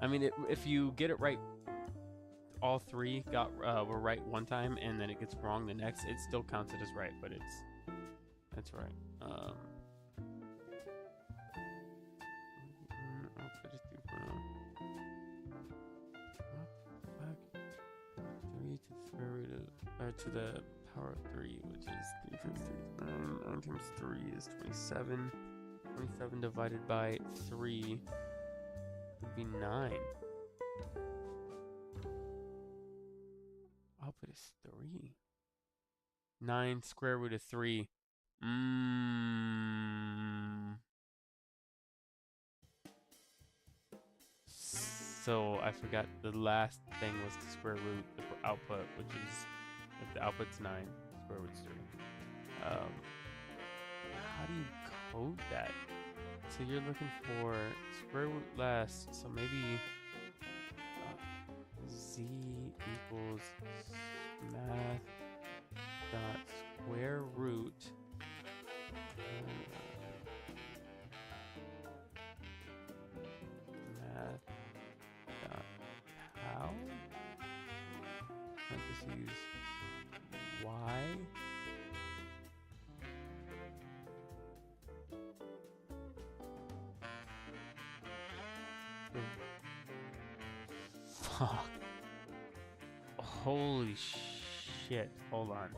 I mean, if you get it right, all 3 were right one time, and then it gets wrong the next, it still counts it as right, but that's right. To the power of 3, which is 3 times 3 is 9. 9 times 3 is 27. 27 divided by 3 would be 9. Output is 3. 9 square root of 3. So I forgot the last thing was the square root, the output, which is, if the output's 9, square root's 3. How do you code that? So you're looking for square root less, so maybe z equals math dot square root math dot how parentheses y fuck. Holy shit. Hold on.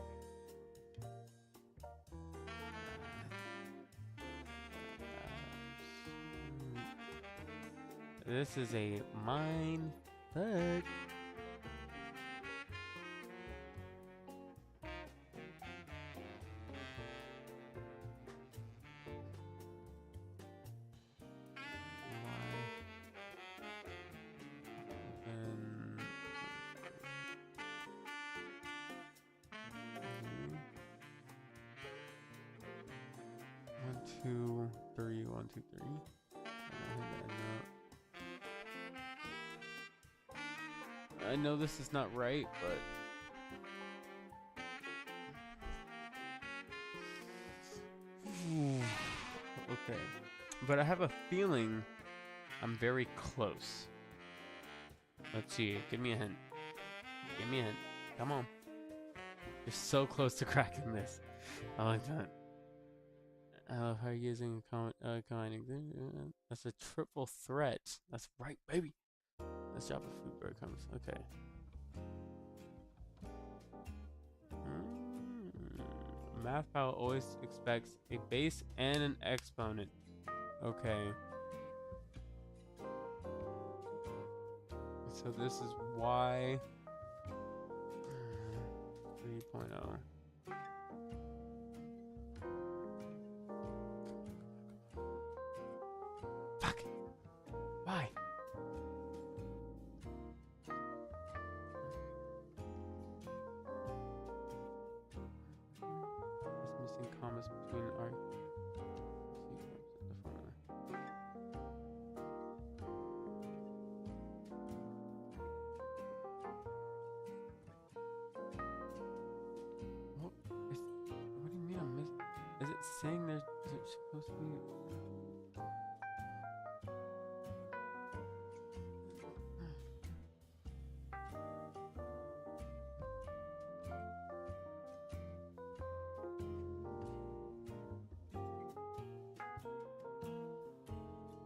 This is a mind fuck. One, two, three, one, two, three. I know this is not right, but okay. But I have a feeling I'm very close. Let's see. Give me a hint. Give me a hint. Come on. You're so close to cracking this. I like that. I love how you're using combining. That's a triple threat. That's right, baby. Let's drop a food breadcrumbs. Okay. Math pal always expects a base and an exponent. Okay. So this is y 3.0. Fuck. Why? It's missing commas between our sequence of the formula. What do you mean I'm missing? Is it saying there's supposed to be?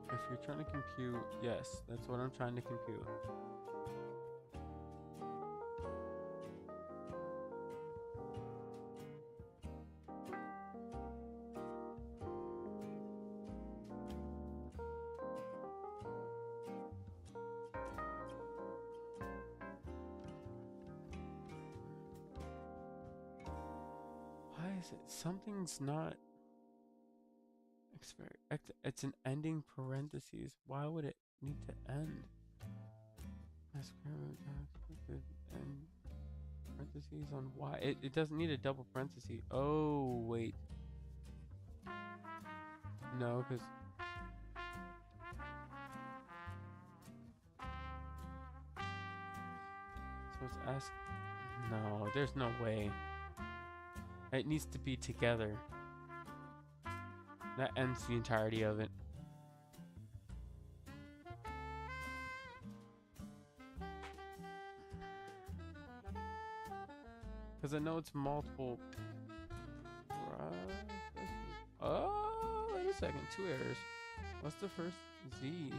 If you're trying to compute, yes, that's what I'm trying to compute. Why is it? Something's not. It's an ending parentheses. Why would it need to end? And parentheses on why? It doesn't need a double parenthesis. Oh, wait. No, because... So it's ask... No, there's no way. It needs to be together. That ends the entirety of it. Because I know it's multiple... Oh, wait a second. 2 errors. What's the first Z?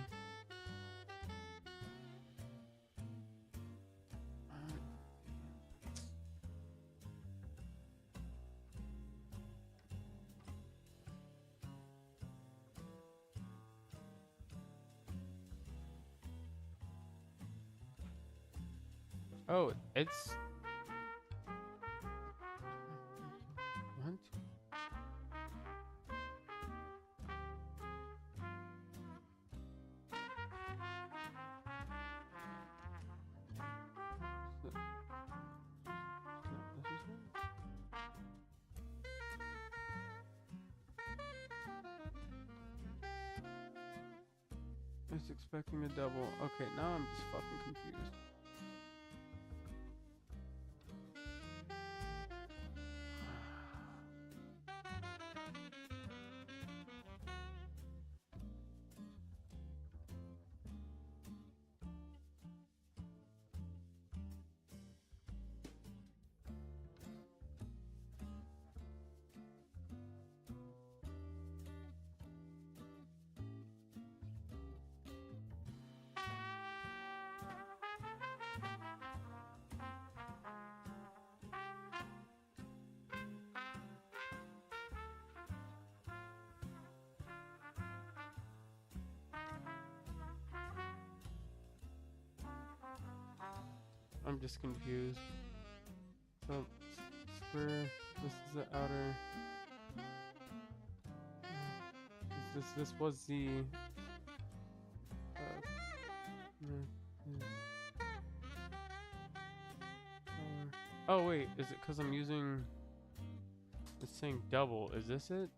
Oh, it's... 1, 2... It's expecting a double. Okay, now I'm just fucking confused. I'm just confused. So square. This is the outer. This was the. Mm, mm. Oh wait, is it because I'm using? It's saying double. Is this it?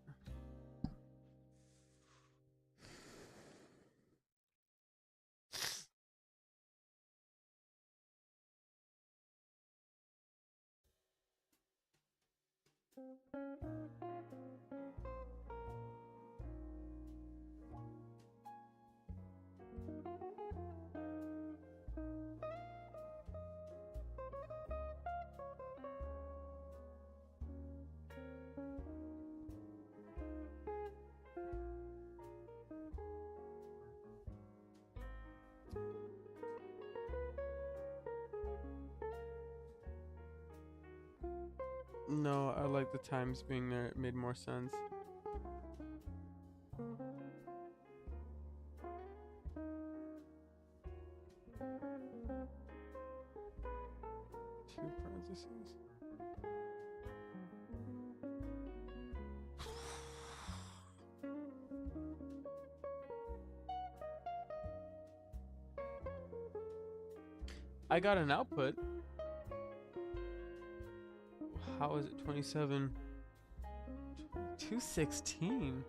No, I like the times being there. It made more sense. Two parentheses. I got an output. How is it 27? 216?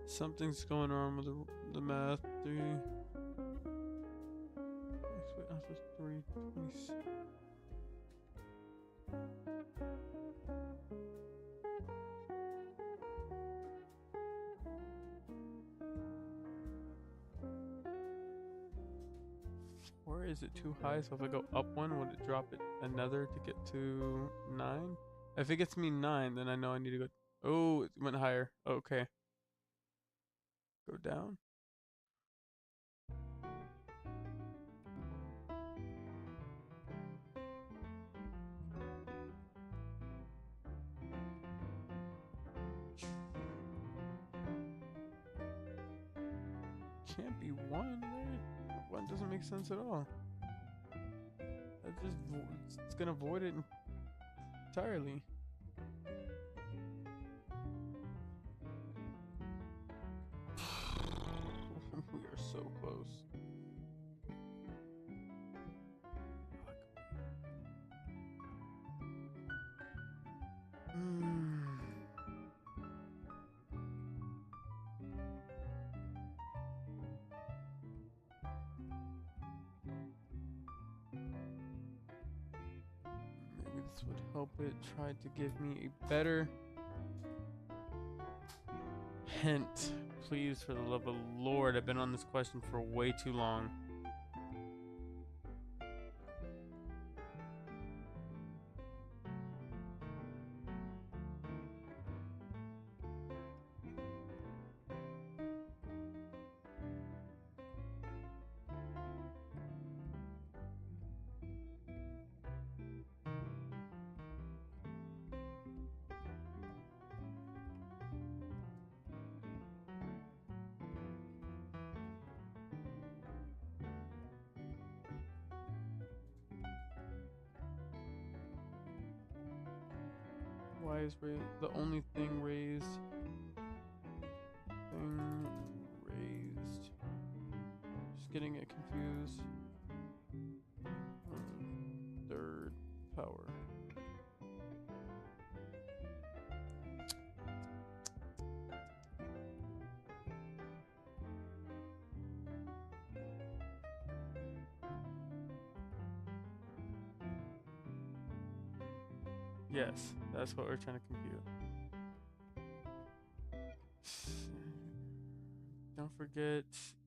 Something's going on with the math. 3. Wait, after 326. Or is it too high? So if I go up one, would it drop it another to get to 9? If it gets me 9, then I know I need to go. Oh, it went higher. Okay. Go down. Can't be 1 there. 1 doesn't make sense at all. That just it's gonna void it entirely. We are so close. Maybe this would help it. Try to give me a better hint. Please, for the love of the Lord. I've been on this question for way too long. Why is the only thing raised? Just getting it confused. Third power. Yes, that's what we're trying to compute. Don't forget,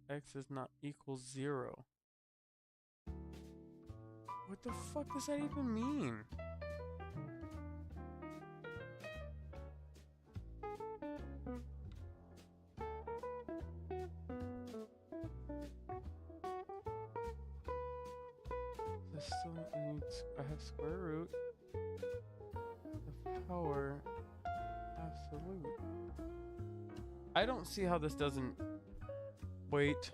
x is not equal 0. What the fuck does that even mean? I have square root. The power absolute. I don't see how this doesn't. Wait.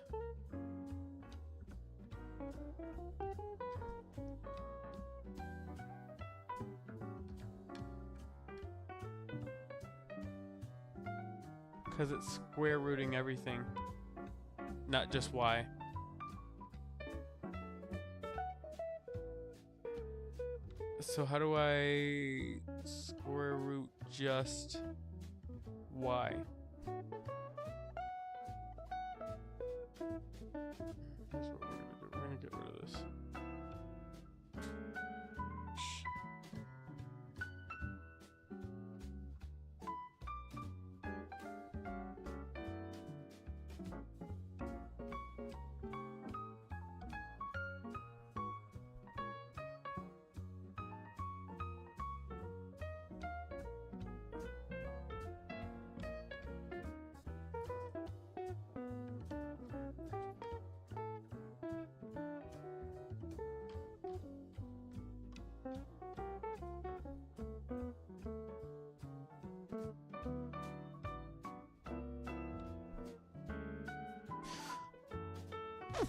Because it's square rooting everything, not just y. So how do I square root just y? Here's what we're gonna do. We're gonna get rid of this.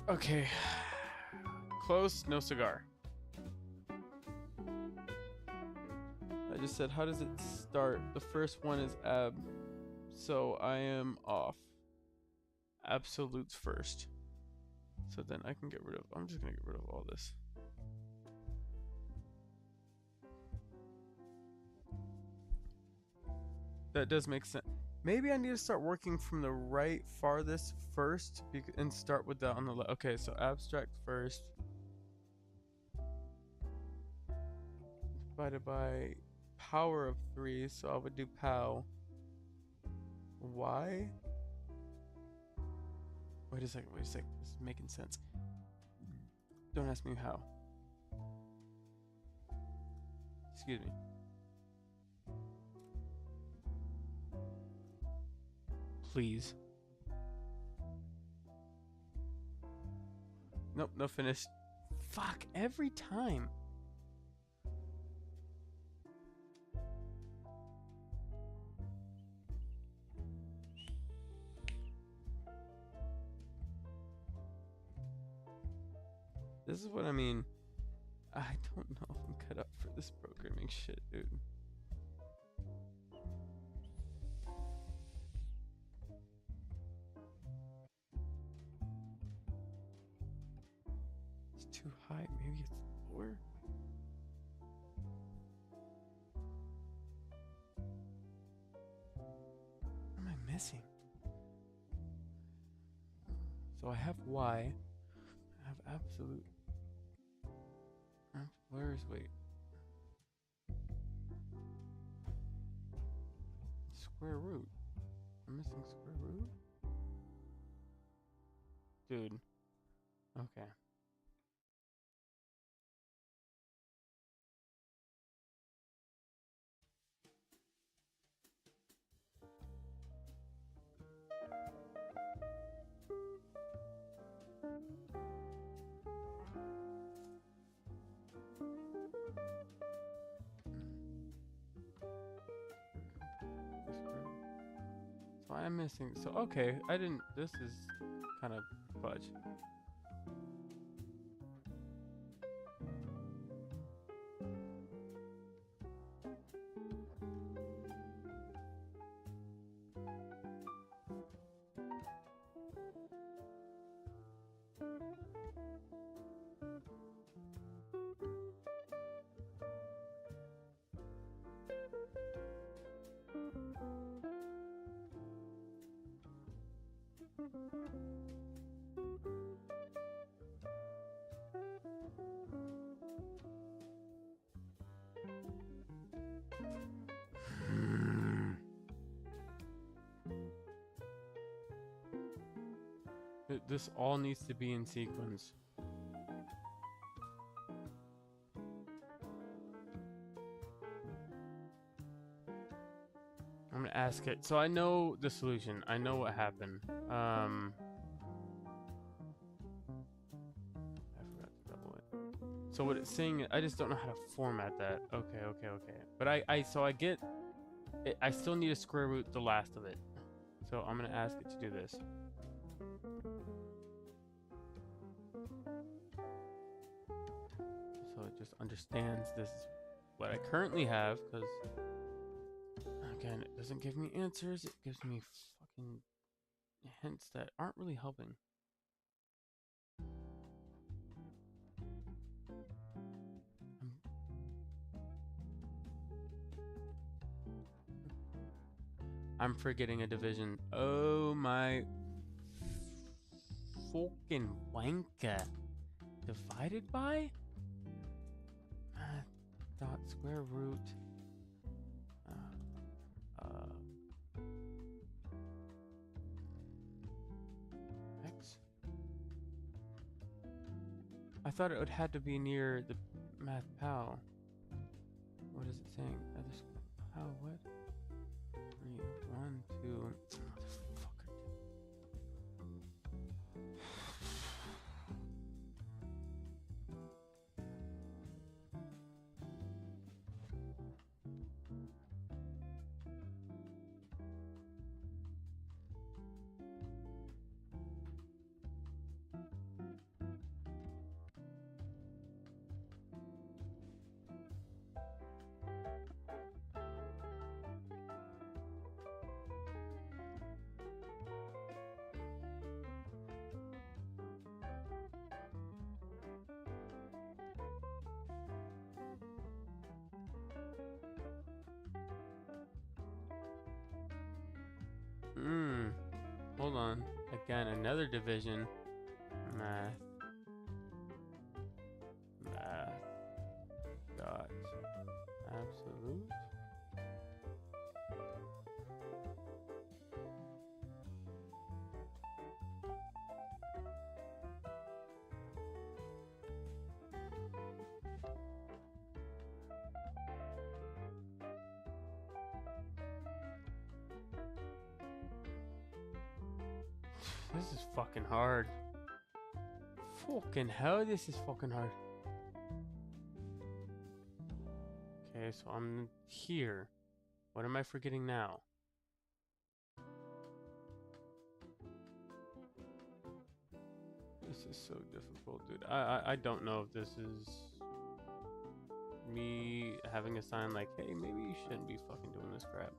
Okay. Close, no cigar. I just said, how does it start? The first one is ab. So I am off. Absolutes first. So then I can get rid of, I'm just going to get rid of all this. That does make sense. Maybe I need to start working from the right farthest first and start with that on the left. Okay, so abstract first. Divided by power of 3, so I would do pow. Y? Wait a second, this is making sense. Don't ask me how. Excuse me. Please. Nope, no finish. Fuck, every time. This is what I mean. I don't know if I'm cut up for this programming shit, dude. Too high, maybe it's lower. What am I missing? So I have y. I have absolute. Where is wait? Square root. I'm missing square root. Dude. Okay. So I'm missing. So okay, I didn't. This is kind of fudge. This all needs to be in sequence. I'm gonna ask it. So I know the solution. I know what happened. I forgot to double it. So what it's saying, I just don't know how to format that. Okay. But I get it, I still need to square root the last of it. So I'm gonna ask it to do this. So it just understands this is what I currently have, because again, it doesn't give me answers, it gives me fucking hints that aren't really helping. I'm forgetting a division. Oh my fucking wanker. Divided by? Dot square root. X? I thought it would had to be near the math pal. What is it saying? How? What? 3, 1, 2. Motherfucker. Hold on. Again, another division. Math. Dot. Absolute. This is fucking hard. Fucking hell, this is fucking hard. Okay, so I'm here. What am I forgetting now? This is so difficult, dude. I don't know if this is me having a sign like, hey, maybe you shouldn't be fucking doing this crap.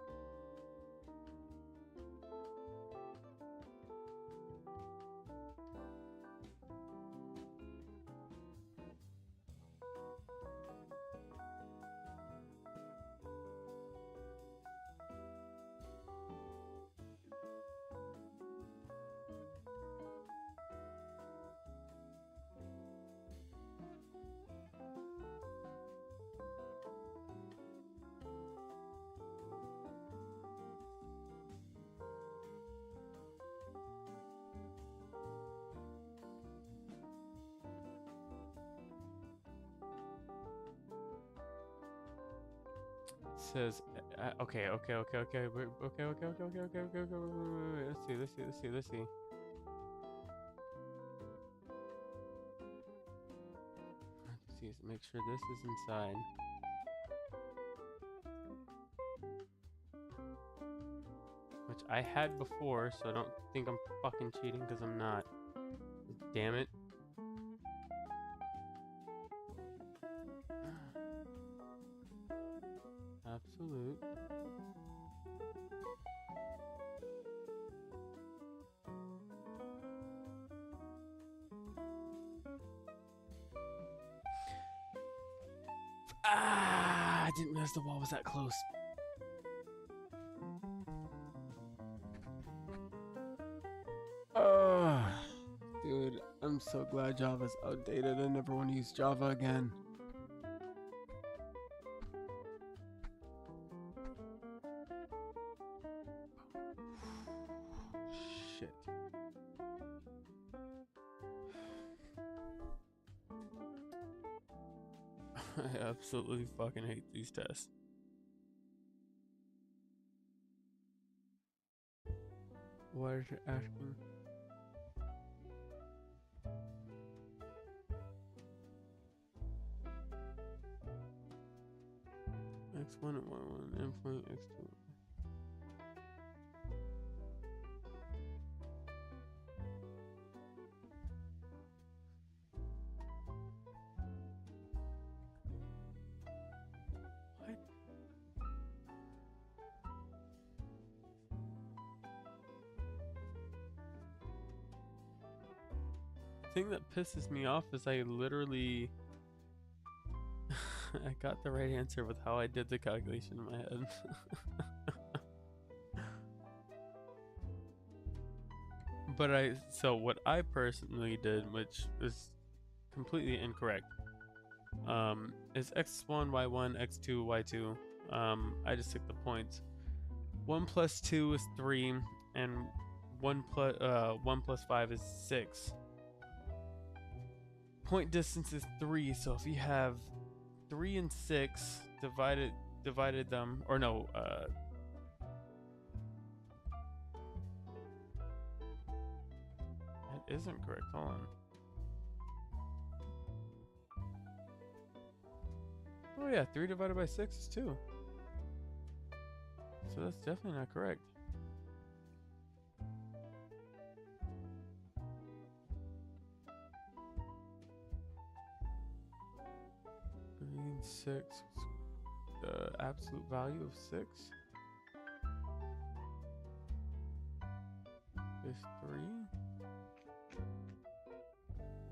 Says okay. Wait, let's see. Make sure this is inside. Which I had before, so I don't think I'm fucking cheating, because I'm not. Damn it. Absolute. I didn't realize the wall was that close. Dude, I'm so glad Java's outdated. I never want to use Java again. Shit. I absolutely fucking hate these tests. What is it asking? x1 and y1 endpoint x2. What? The thing that pisses me off is I literally I got the right answer with how I did the calculation in my head. But so what I personally did, which is completely incorrect, is x1, y1, x2, y2. I just took the points. 1 plus 2 is 3, and 1 plus 5 is 6. Point distance is 3, so if you have 3 and 6 divided them, or no, that isn't correct. Hold on. Oh yeah, 3 divided by 6 is 2. So that's definitely not correct. 3 and 6. The absolute value of 6 is 3.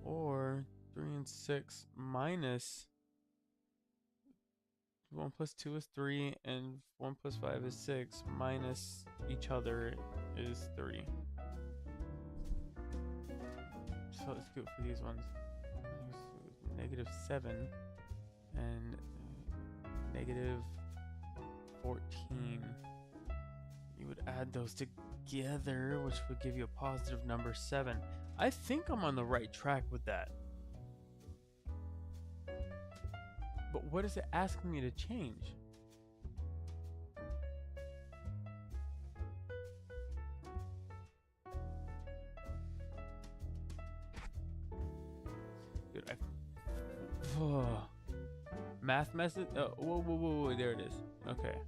Or 3 and 6 minus 1 plus 2 is 3, and 1 plus 5 is 6, minus each other is 3. So let's go for these ones. Negative 7 and negative 14. You would add those together, which would give you a positive number 7. I think I'm on the right track with that. But what is it asking me to change? Dude, math method? Oh, whoa, there it is. Okay.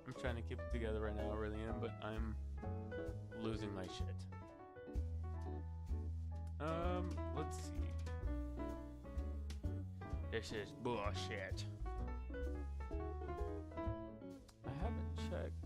I'm trying to keep it together right now, I really am, but I'm losing my shit. Let's see. This is bullshit. I haven't checked.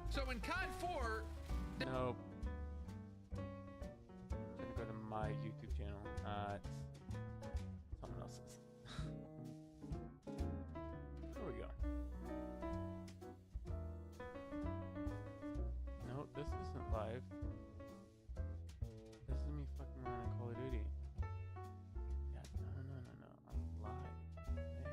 So in COD 4... Nope. I'm gonna go to my YouTube channel, not someone else's. There we go. No, this isn't live. This is me fucking running Call of Duty. Yeah, no. I'm live. There we go.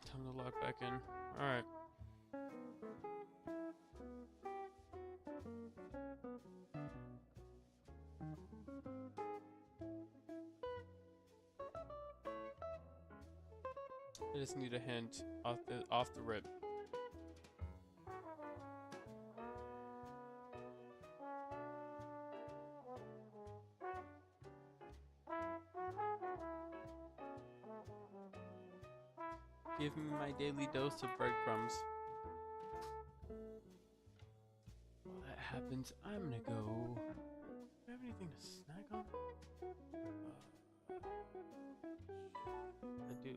Time to log back in. Alright. I just need a hint off the rip. Give me my daily dose of breadcrumbs. Well, that happens, I'm gonna go. Do I have anything to snack on? I do.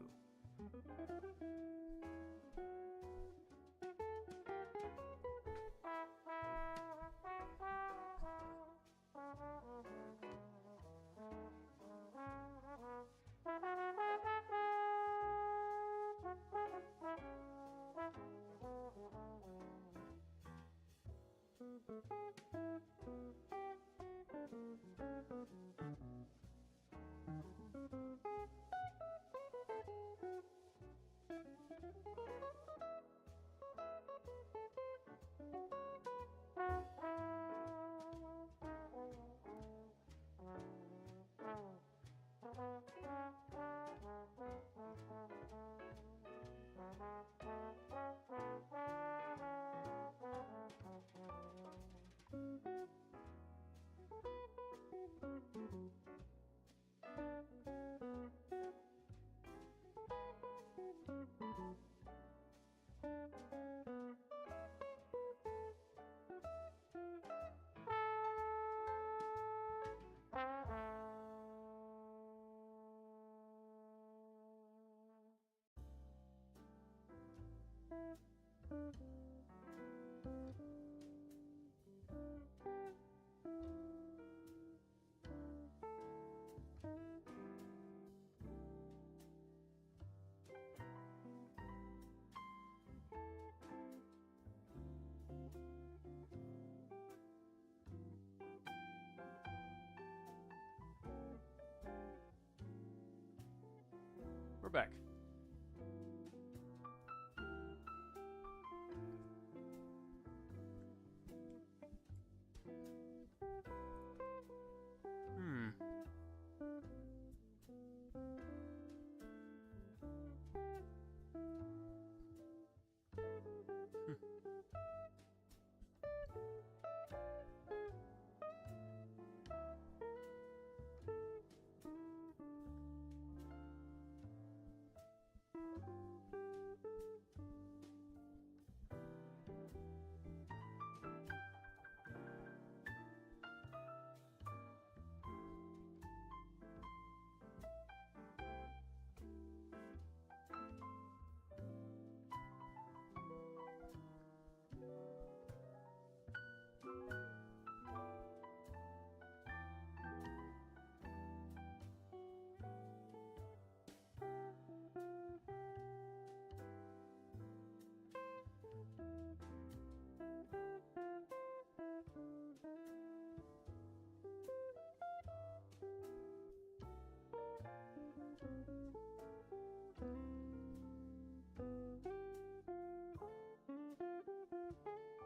We're back.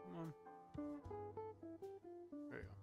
Come on. There you go.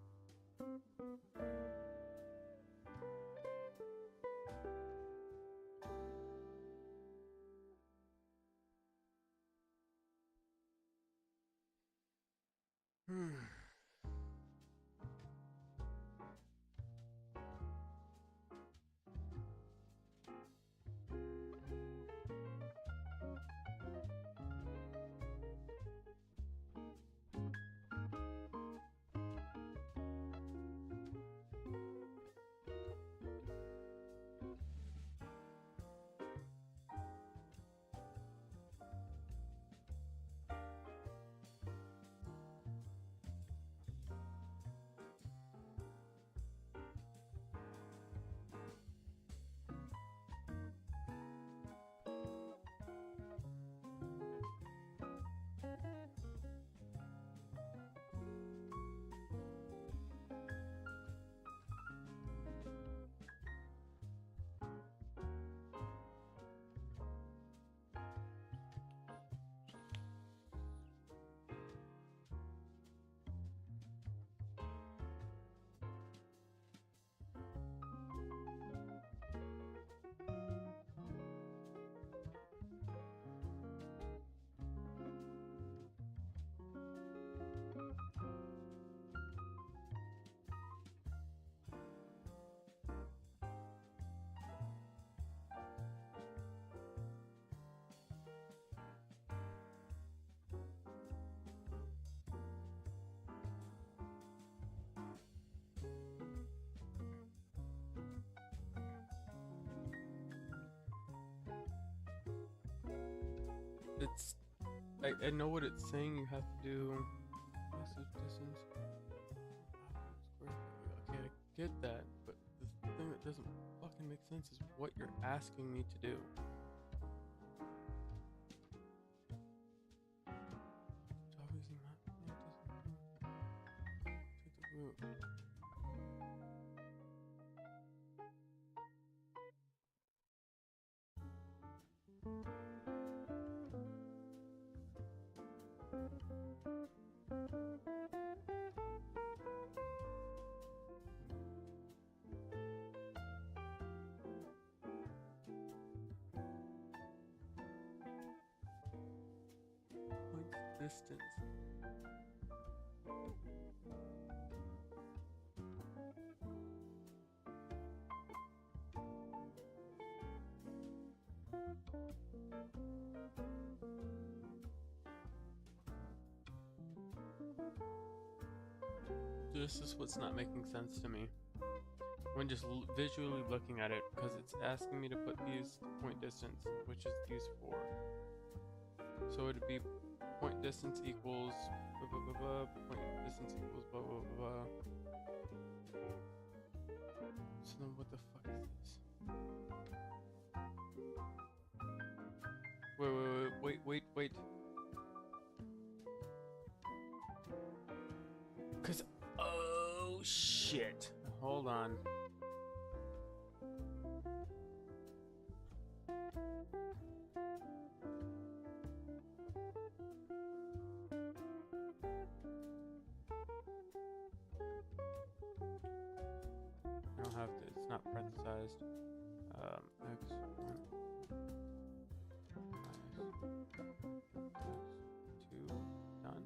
it's I know what it's saying. You have to do message distance. Okay, I get that, but the thing that doesn't fucking make sense is what you're asking me to do. Obviously not. Take the route. Points distance. This is what's not making sense to me when just visually looking at it, because it's asking me to put these point distance, which is these 4. So it'd be point distance equals blah, blah, blah, blah, point distance equals blah blah blah, blah. So then what the fuck is this? Wait. Cause oh shit. Hold on. I don't have to, it's not parenthesized. X1 minus X2 done.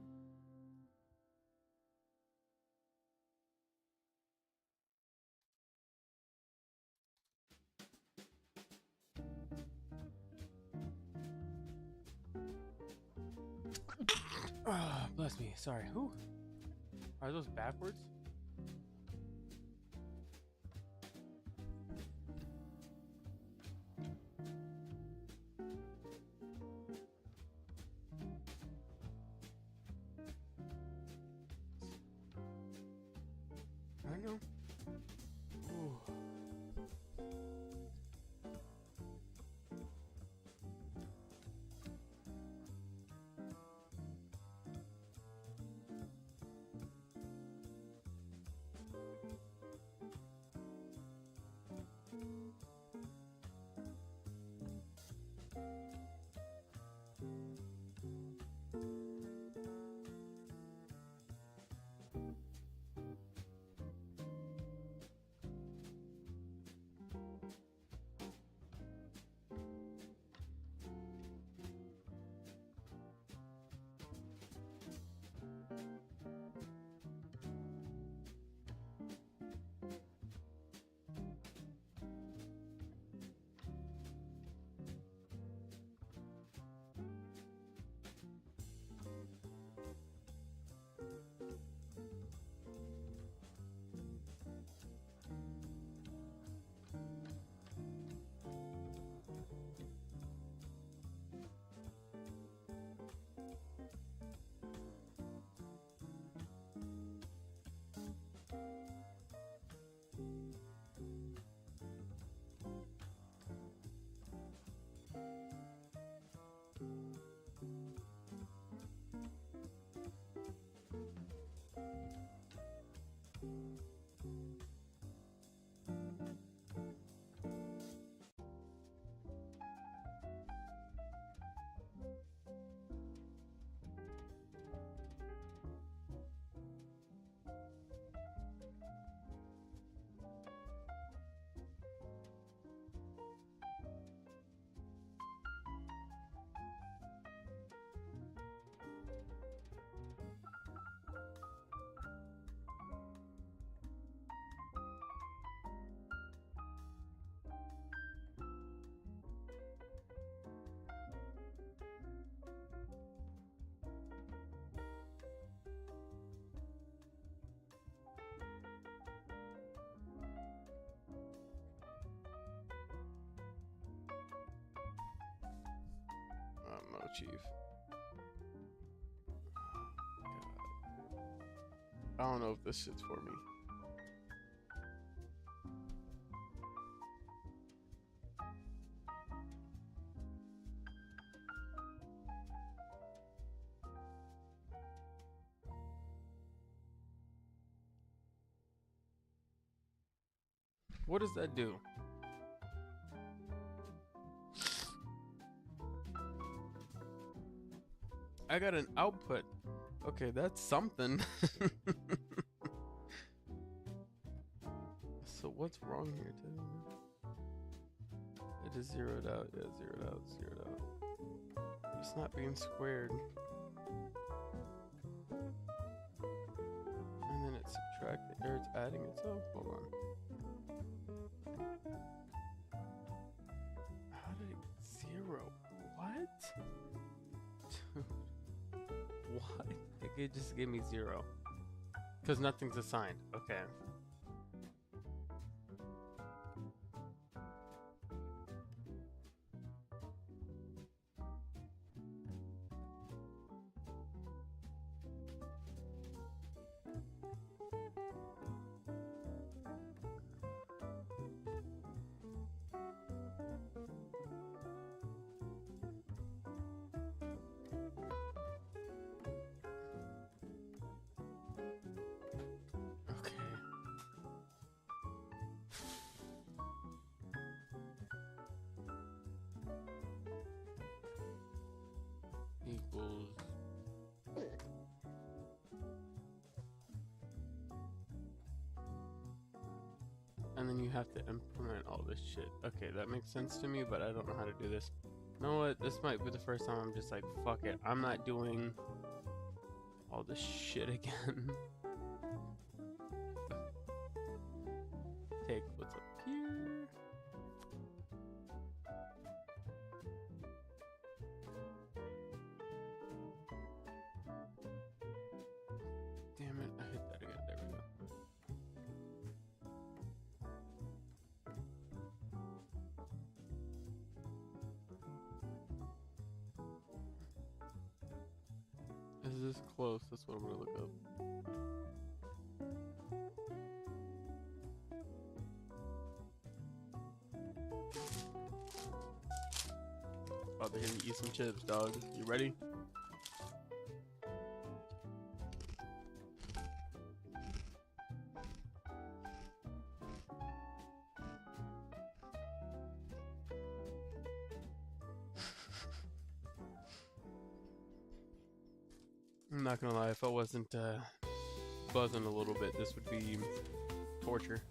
Ah, bless me. Sorry. Who are those backwards? I know. Ooh. achieve? God. I don't know if this shit's for me. What does that do? I got an output. Okay, that's something. So what's wrong here, too? It is zeroed out. Yeah, zeroed out, zeroed out. It's not being squared. And then it's subtracting, or it's adding itself. Hold on. How did it get 0? What? What? It just gave me 0. Because nothing's assigned. Okay. Equals and then you have to implement all this shit. Okay, that makes sense to me, but I don't know how to do this. You know what? This might be the first time I'm just like, fuck it. I'm not doing all this shit again. Take what's up here. Damn it, I hit that again. There we go. Is this close? That's what I'm gonna look up. Oh, they're gonna eat some chips, dog. You ready? I'm not gonna lie, if I wasn't buzzing a little bit, this would be torture.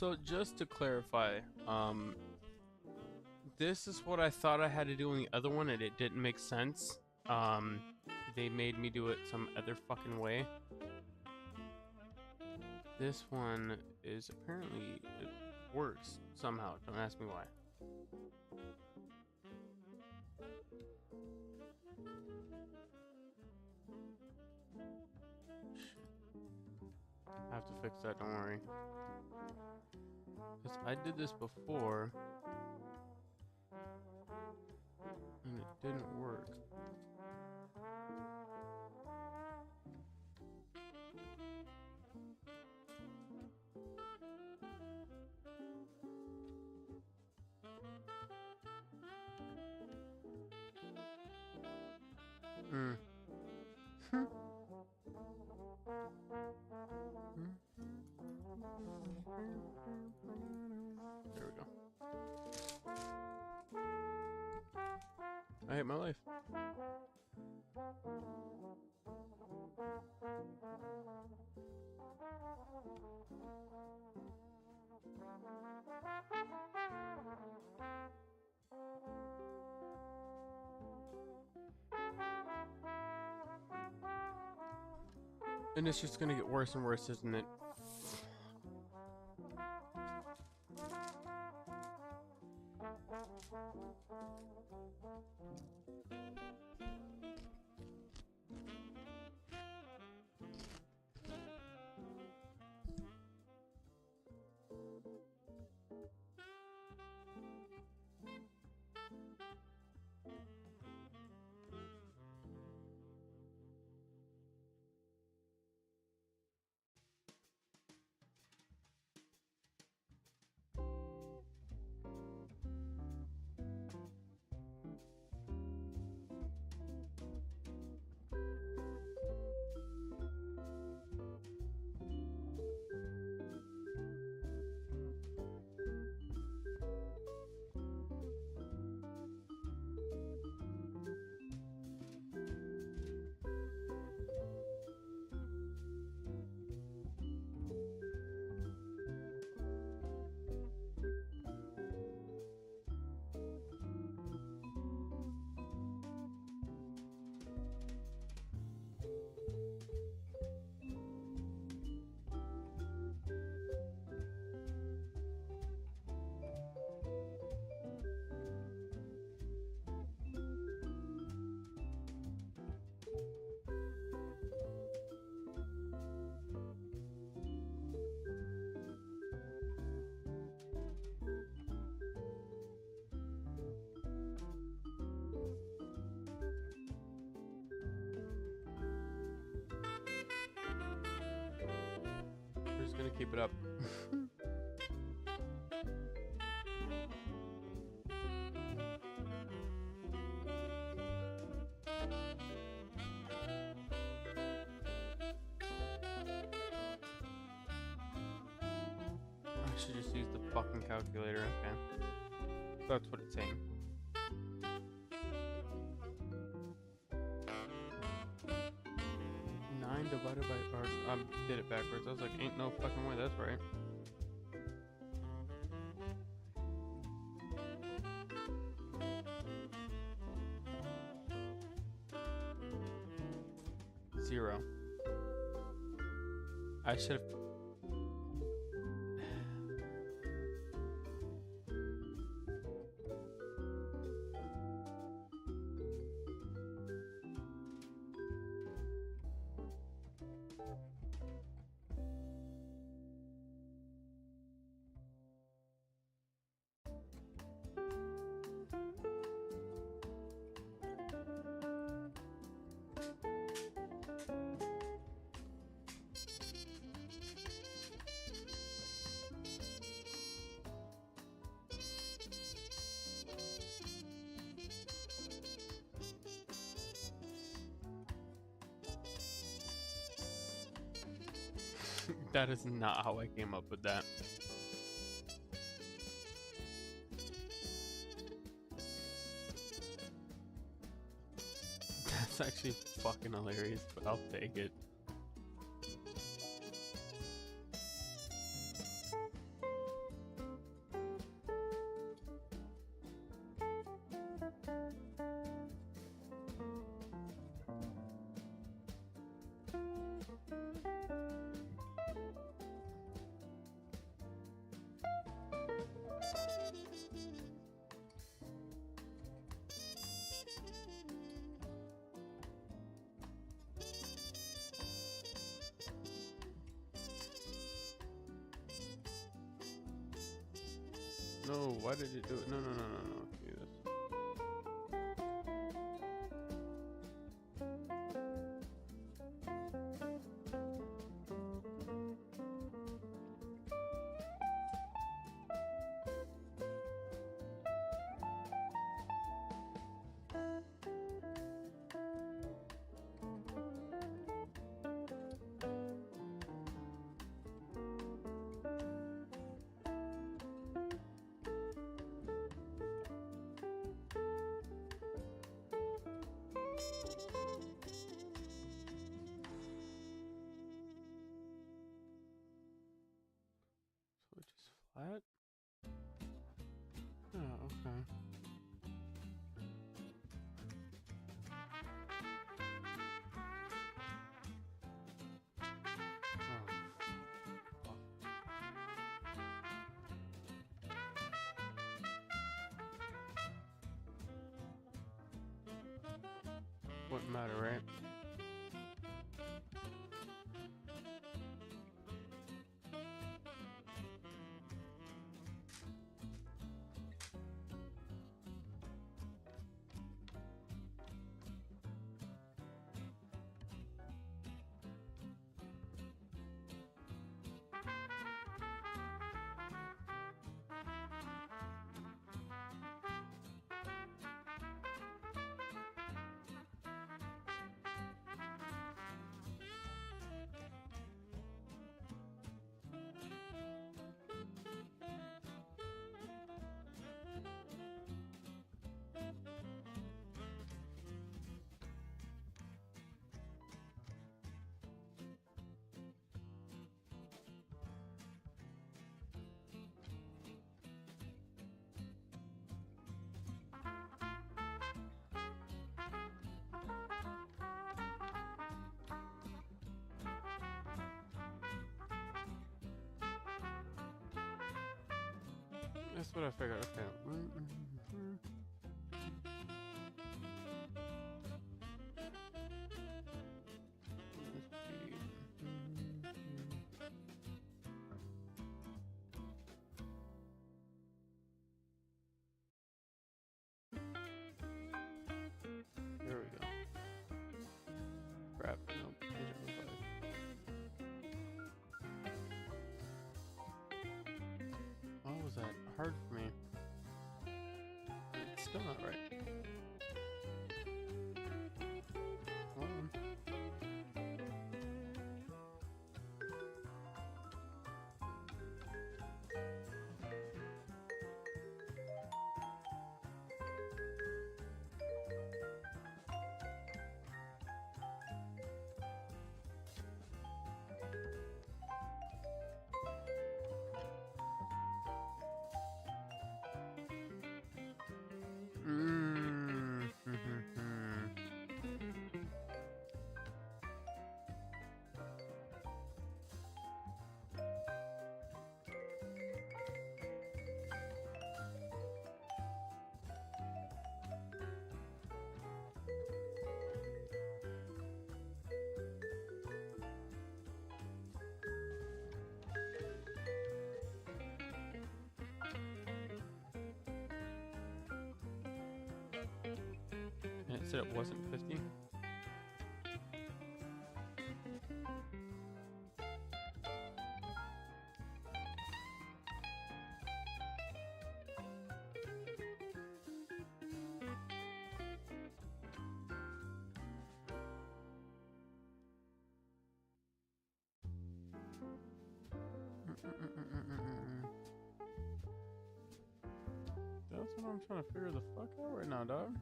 So just to clarify, this is what I thought I had to do in the other one, and it didn't make sense. They made me do it some other fucking way. This one is apparently, it works somehow. Don't ask me why. I have to fix that, don't worry. Because I did this before, and it didn't work. Hmm. There we go. I hate my life. And it's just gonna get worse and worse, isn't it? We're just gonna keep it up. I should just use the fucking calculator, okay. That's what it's saying. Divided by, or I did it backwards. I was like, ain't no fucking way that's right. Zero. I should have. That is not how I came up with that. That's actually fucking hilarious, but I'll take it. No, why did it do it? No, no, no, no, no. Do this. So it just flat? Oh, okay. Oh, wouldn't matter, right? That's what I figured. Okay. There we go. Crap. Nope. Why was that hard for me? It's still not right. Hold on. And it said it wasn't 50. That's what I'm trying to figure the fuck out right now, dog.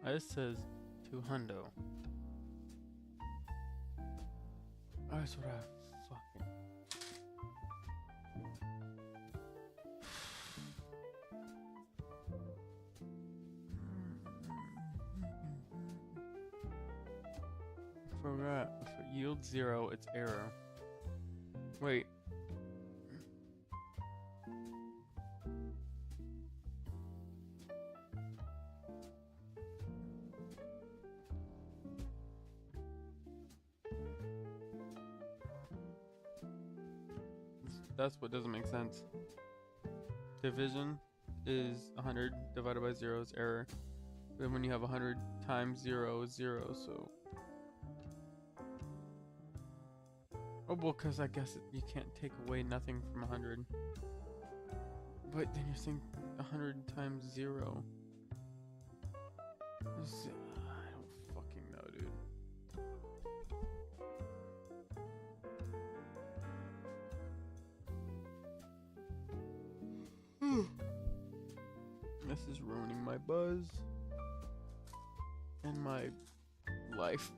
This says 200. That's what I fucking. Forgot. If it yields 0, it's error. Wait. That's what doesn't make sense. Division is 100 divided by 0 is error. Then when you have 100 times 0 is 0, so... Oh, well, because I guess you can't take away nothing from 100. But then you're saying 100 times 0. I don't fucking know, dude. This is ruining my buzz and my life.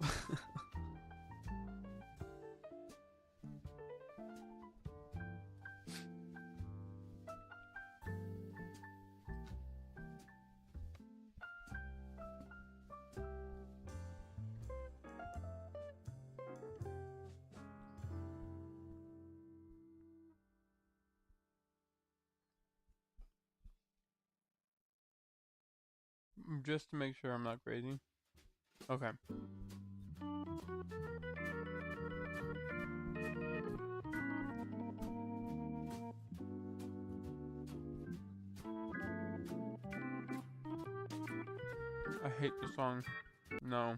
Just to make sure I'm not crazy. Okay. I hate the song. No.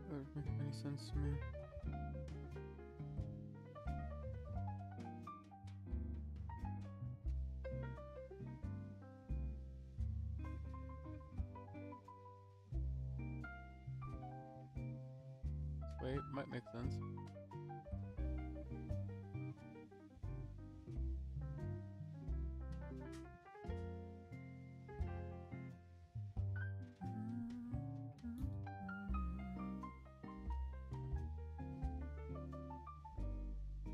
That doesn't make any sense to me. Wait, might make sense.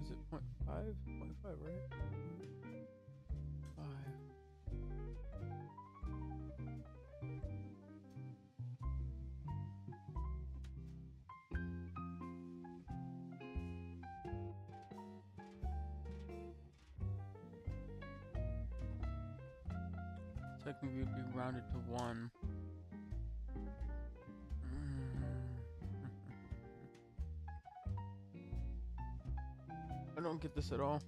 Is it 0.5? 0.5, right? 5. Technically, it would be rounded to 1. I don't get this at all.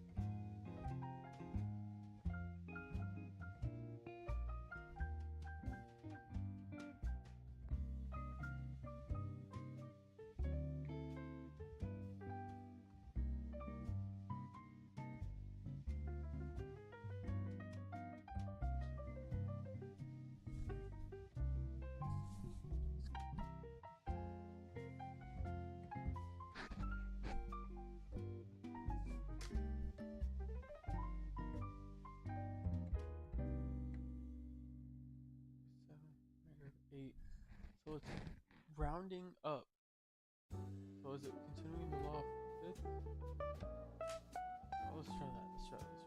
So it's rounding up. So is it continuing the law of fifths? Oh, let's try that. Let's try this.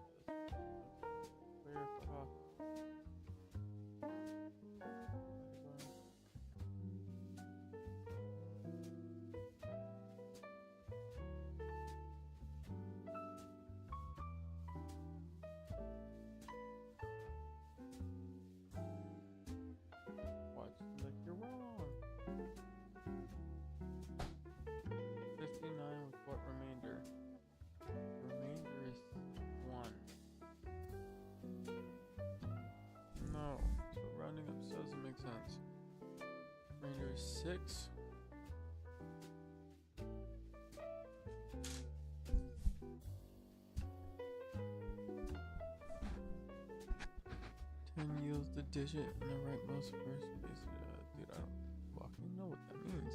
Where fuck off. Watch, like you're wrong. 59 with what remainder? The remainder is 1. No, so rounding up doesn't make sense. Remainder is 6. Yields the digit in the rightmost first base. Dude, I don't fucking know what that means.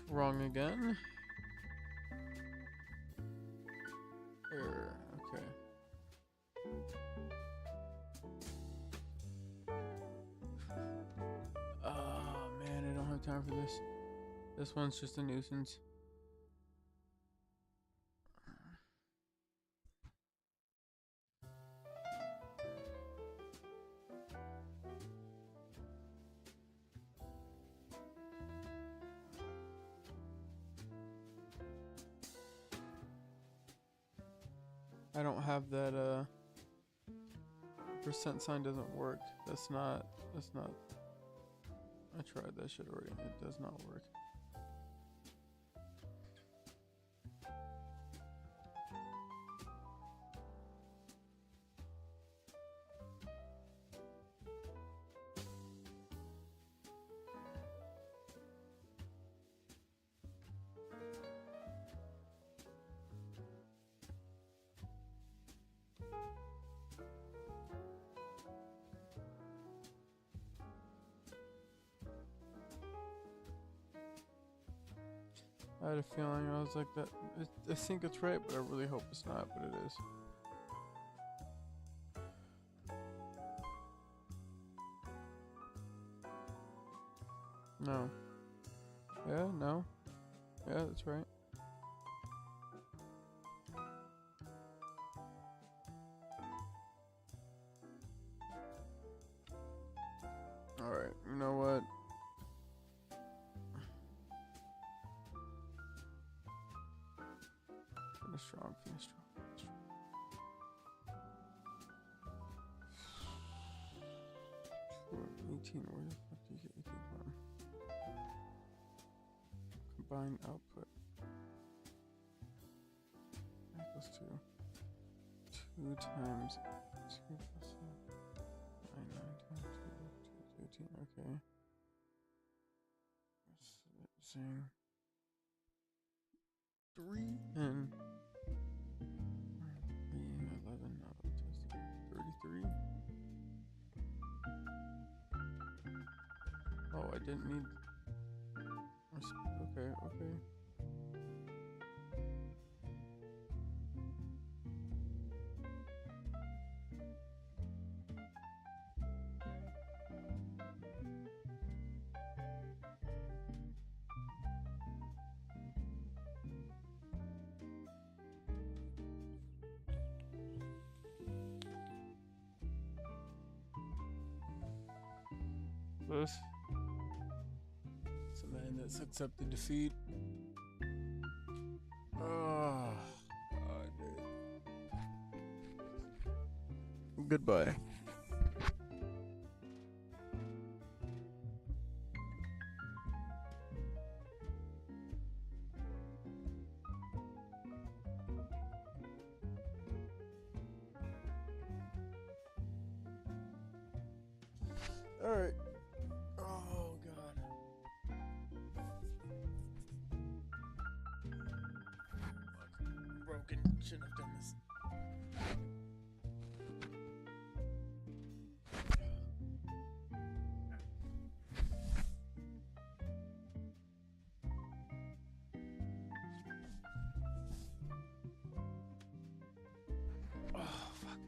Wrong again. Error. Okay. Oh man, I don't have time for this. This one's just a nuisance. I don't have that percent sign doesn't work. That's not I tried that shit already. It does not work. I had a feeling. I was like that. I think it's right, but I really hope it's not. But it is. No. Yeah. No. Yeah, that's right. All right. You know what? Finish strong. Finish strong. Finish strong. 18. Where the fuck do you get 18 from? Combined output equals 2. 2 times 2 plus 9 times 2 is 18. Okay. Saying 3 and 3 and 11. No, 33. Oh, I didn't need. Okay, okay. Close. It's a man that's accepted defeat. Oh, God, dude. Goodbye. All right. Oh, God. Shouldn't have done this. Oh, fuck.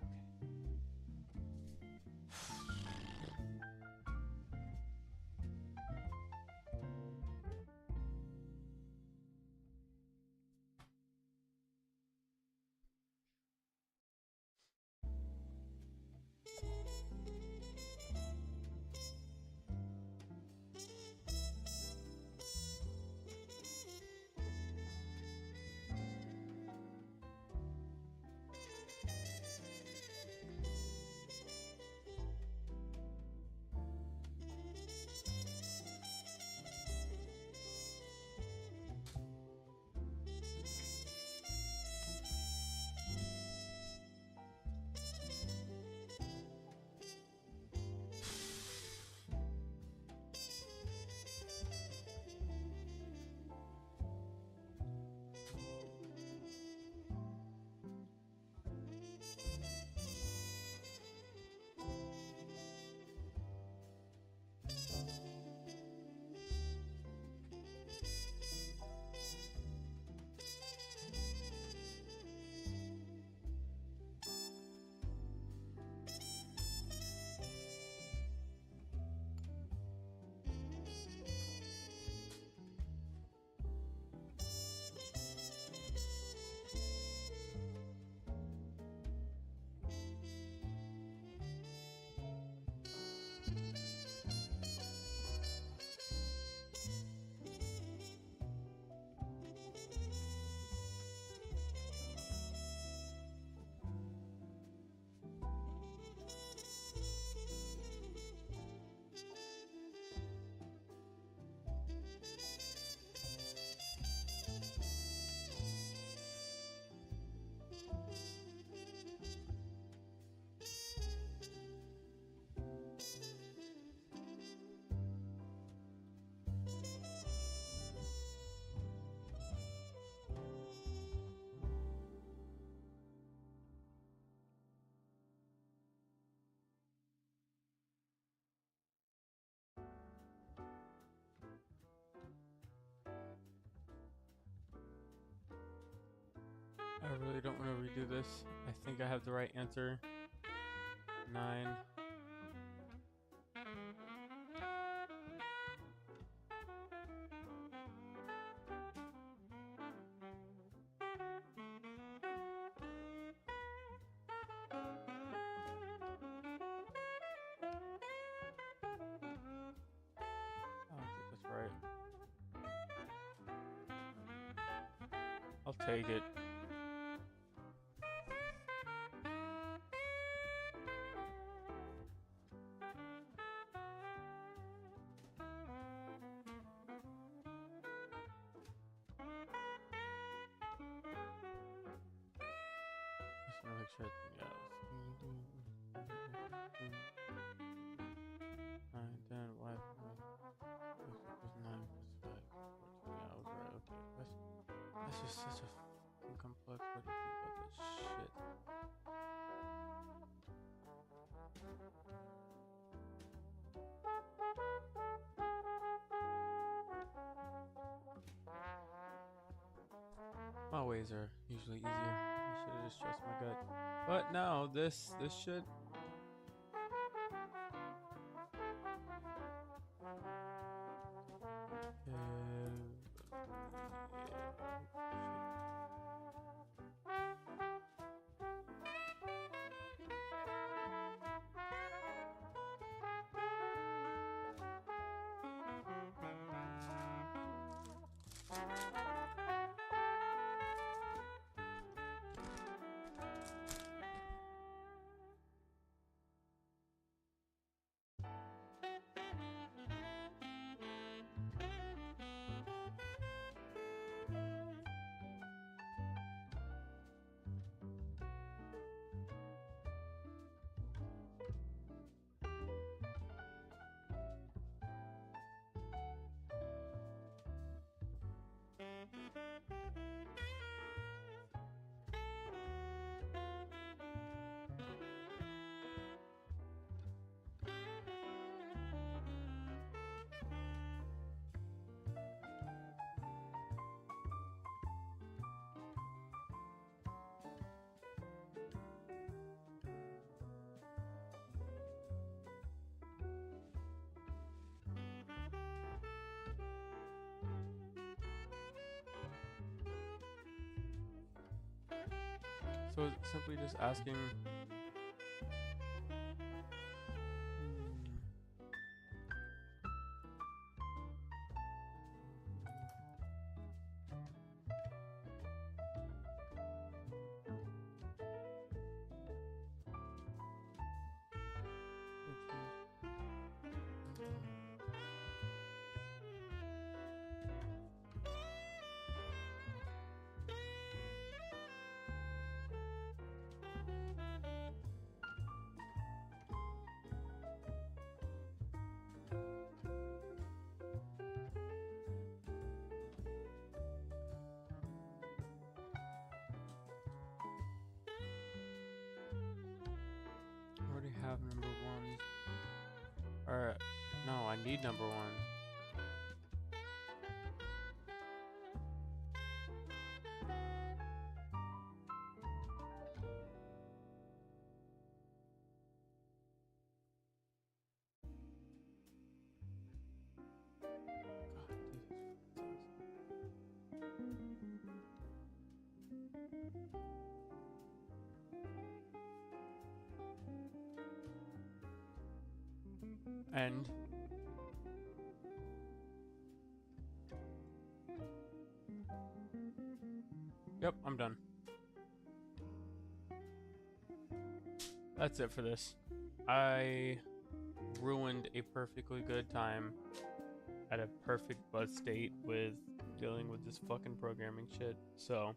I really don't want to redo this. I think I have the right answer. 9. I don't think that's right. I'll take it. Just want to make sure everything else. 9, 10, Wi-Fi. 9 plus 5, 14. Yeah, I was right. Okay, that's just such a fucking complex. What do you think about this shit? My ways are usually easier. I should have just trusted my gut. But no, this shit. So it's simply just asking. I already have number ones. Or no, I need number ones. And yep, I'm done. That's it for this. I ruined a perfectly good time at a perfect buzz state with dealing with this fucking programming shit. So,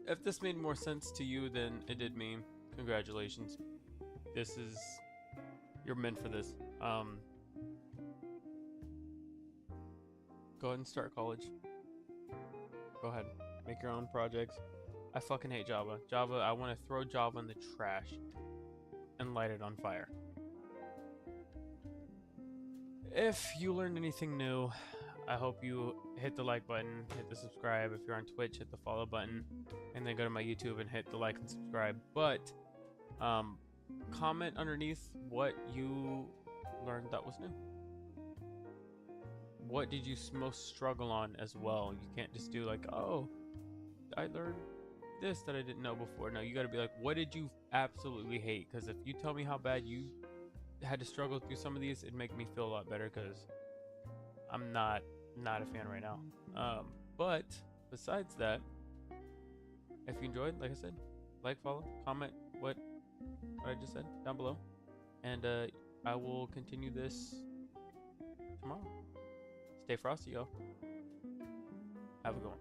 if this made more sense to you than it did me, congratulations. You're meant for this. Go ahead and start college. Go ahead, make your own projects. I fucking hate Java. I want to throw Java in the trash and light it on fire. If you learned anything new, I hope you hit the like button, hit the subscribe. If you're on Twitch, hit the follow button, and then go to my YouTube and hit the like and subscribe. But comment underneath what you learned that was new. What did you most struggle on as well? You can't just do like, oh, I learned this that I didn't know before. No, you got to be like, what did you absolutely hate? Because if you tell me how bad you had to struggle through some of these, it'd make me feel a lot better, because I'm not a fan right now. But besides that, if you enjoyed, like I said, like, follow, comment what I just said down below, and I will continue this tomorrow. Stay frosty, yo. Have a good one.